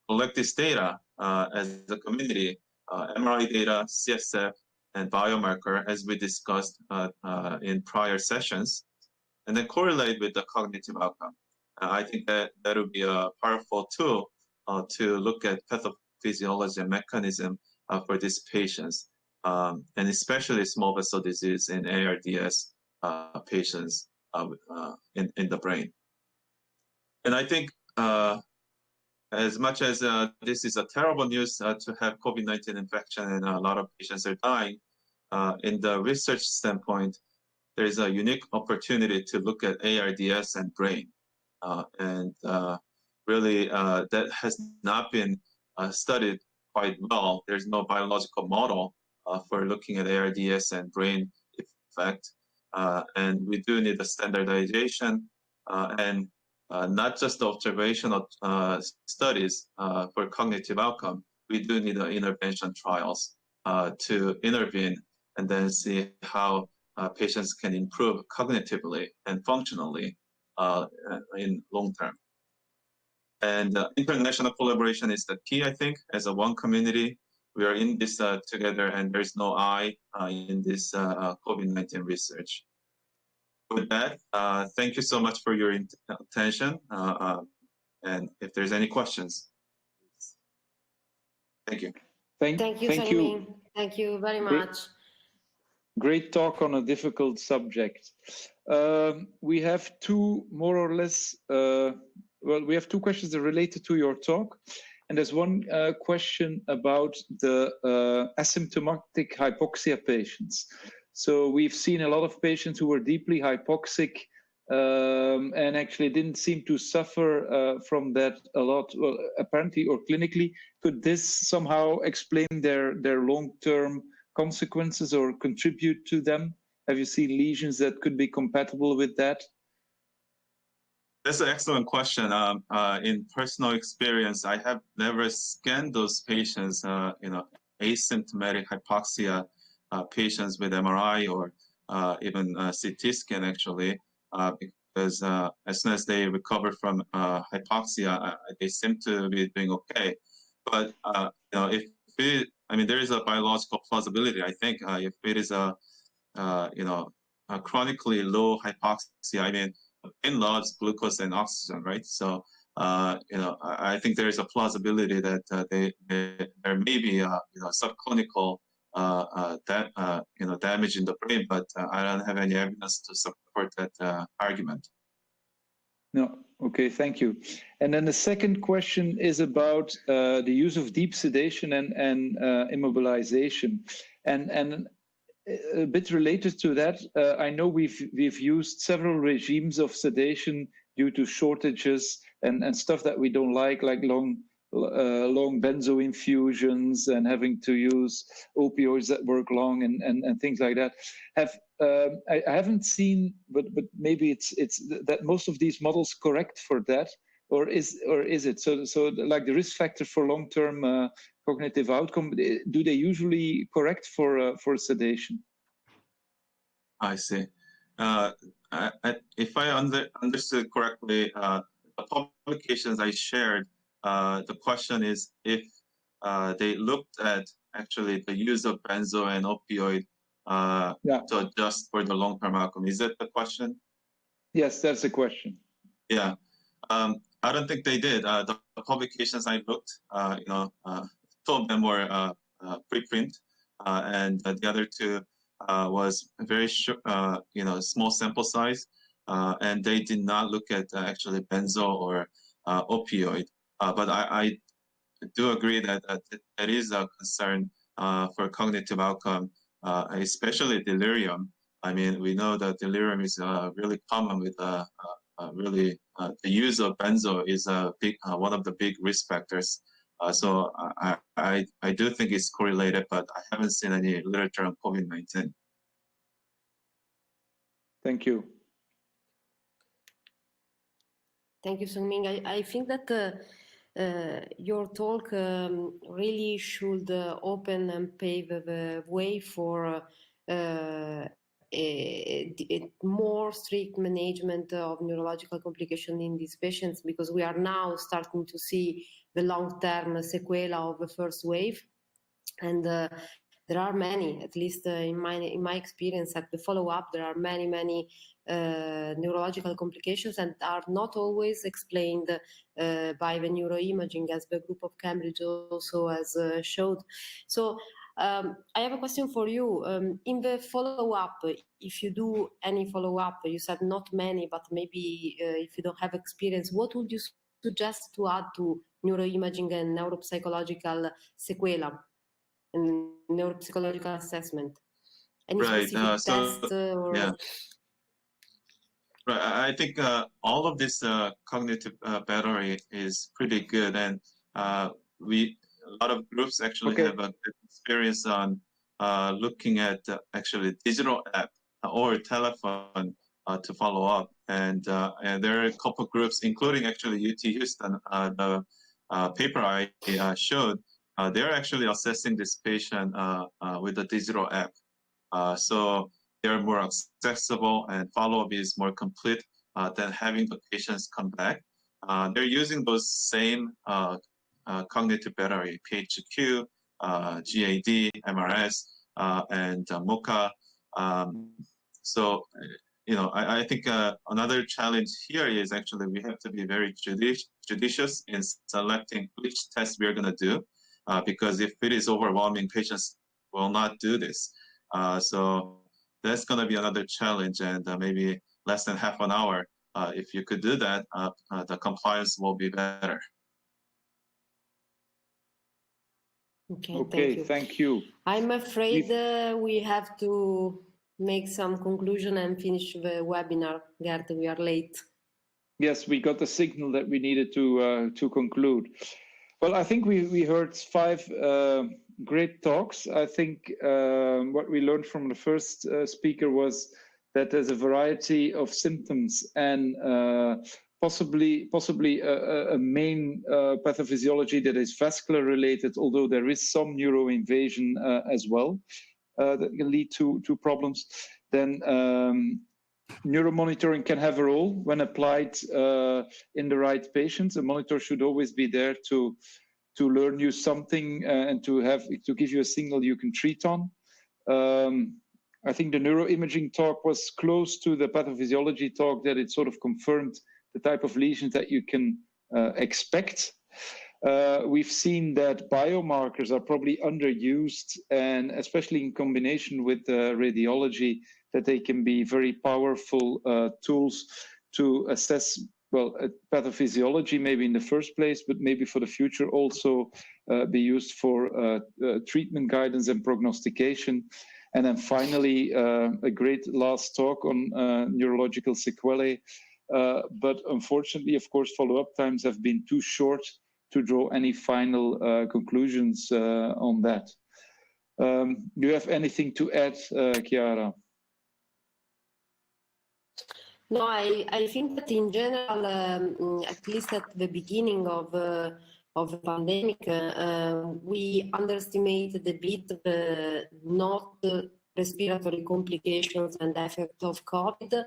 collect this data as a community, MRI data, CSF, and biomarker, as we discussed in prior sessions, and then correlate with the cognitive outcome. I think that would be a powerful tool to look at pathophysiology and mechanism for these patients, and especially small vessel disease in ARDS patients in the brain. And I think as much as this is a terrible news to have COVID-19 infection and a lot of patients are dying, in the research standpoint, there is a unique opportunity to look at ARDS and brain. And really, that has not been studied quite well. There's no biological model for looking at ARDS and brain effect. And we do need a standardization and not just observational studies for cognitive outcome. We do need intervention trials to intervene and then see how patients can improve cognitively and functionally in long term. And international collaboration is the key, I think, as a one community. We are in this together, and there's no I in this COVID-19 research. With that, thank you so much for your attention. And if there's any questions, thank you. Thank you. Thank you very much. Great talk on a difficult subject. We have two more or less, we have two questions that are related to your talk. And there's one question about the asymptomatic hypoxia patients. So we've seen a lot of patients who were deeply hypoxic and actually didn't seem to suffer from that a lot, well, apparently or clinically. Could this somehow explain their long-term consequences or contribute to them? Have you seen lesions that could be compatible with that? That's an excellent question. In personal experience, I have never scanned those patients, asymptomatic hypoxia patients with MRI or even CT scan, actually, because as soon as they recover from hypoxia, they seem to be doing okay. But if it, there is a biological plausibility, I think, if it is a chronically low hypoxia, brain loves glucose and oxygen, right? So, I think there is a plausibility that there may be a subclinical damage in the brain, but I don't have any evidence to support that argument. No, okay, thank you. And then the second question is about the use of deep sedation and immobilization, and a bit related to that. I know we've used several regimes of sedation due to shortages and stuff that we don't like long benzo infusions and having to use opioids that work long and things like that. I haven't seen, but maybe it's that most of these models correct for that, or is it? So like the risk factor for long-term cognitive outcome, do they usually correct for sedation? I see. If I understood correctly, the publications I shared, the question is if they looked at actually the use of benzo and opioid to adjust for the long-term outcome. Is that the question? Yes, that's the question. Yeah, I don't think they did. The publications I looked, two of them were preprint, and the other two was very small sample size, and they did not look at actually benzo or opioid. But I do agree that that is a concern for cognitive outcome, especially delirium. I mean, we know that delirium is really common with the use of benzo is one of the big risk factors. So I do think it's correlated, but I haven't seen any literature on COVID-19. Thank you. Thank you, Sung-Ming. I think that your talk really should open and pave the way for a more strict management of neurological complication in these patients, because we are now starting to see the long-term sequelae of the first wave, and there are many, at least in my experience at the follow-up, there are many neurological complications and are not always explained by the neuroimaging, as the group of Cambridge also has showed. So I have a question for you. In the follow-up, if you do any follow-up, you said not many, but maybe if you don't have experience, what would you suggest to add to neuroimaging and neuropsychological sequelae and neuropsychological assessment? Any specific test? Yeah. Right. I think all of this cognitive battery is pretty good, and a lot of groups actually have a good experience on looking at actually digital app or telephone to follow up, and there are a couple of groups, including actually UT Houston. The paper I showed, they're actually assessing this patient with a digital app, so they're more accessible and follow-up is more complete than having the patients come back. They're using those same cognitive battery, PHQ, GAD, MRS, and MOCA. So, I think another challenge here is actually we have to be very judicious in selecting which test we're going to do, because if it is overwhelming, patients will not do this. So that's going to be another challenge, and maybe less than half an hour. If you could do that, the compliance will be better. Okay, thank you. I'm afraid we have to make some conclusion and finish the webinar. Gert, we are late. Yes, we got the signal that we needed to conclude. Well, I think we heard 5 great talks. I think what we learned from the first speaker was that there's a variety of symptoms and possibly a main pathophysiology that is vascular related, although there is some neuroinvasion as well that can lead to problems. Then neuromonitoring can have a role when applied in the right patients. A monitor should always be there to learn you something and to give you a signal you can treat on. I think the neuroimaging talk was close to the pathophysiology talk, that it sort of confirmed the type of lesions that you can expect. We've seen that biomarkers are probably underused, and especially in combination with radiology, that they can be very powerful tools to assess, well, pathophysiology maybe in the first place, but maybe for the future also be used for treatment guidance and prognostication. And then finally, a great last talk on neurological sequelae. But unfortunately, of course, follow-up times have been too short draw any final conclusions on that. Do you have anything to add, Chiara? No, I think that in general, at least at the beginning of the pandemic, we underestimated a bit the not respiratory complications and effects of COVID,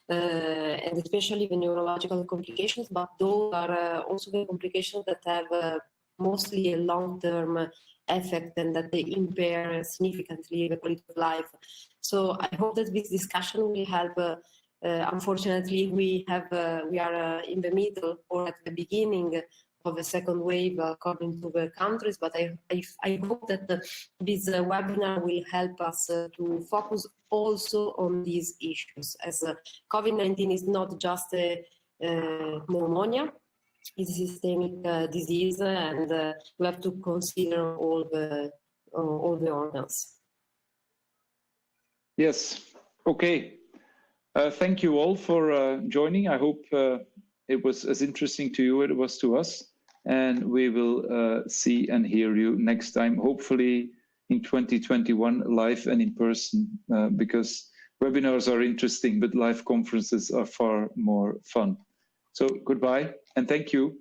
and especially the neurological complications, but those are also the complications that have mostly a long-term effect and that they impair significantly the quality of life. So I hope that this discussion will help. Unfortunately, we are in the middle or at the beginning of a second wave according to the countries, but I hope that this webinar will help us to focus also on these issues, as COVID-19 is not just a pneumonia, it's a systemic disease, and we have to consider all the organs. Yes, okay. Thank you all for joining. I hope it was as interesting to you as it was to us. And we will see and hear you next time, hopefully in 2021, live and in person, because webinars are interesting, but live conferences are far more fun. So goodbye and thank you.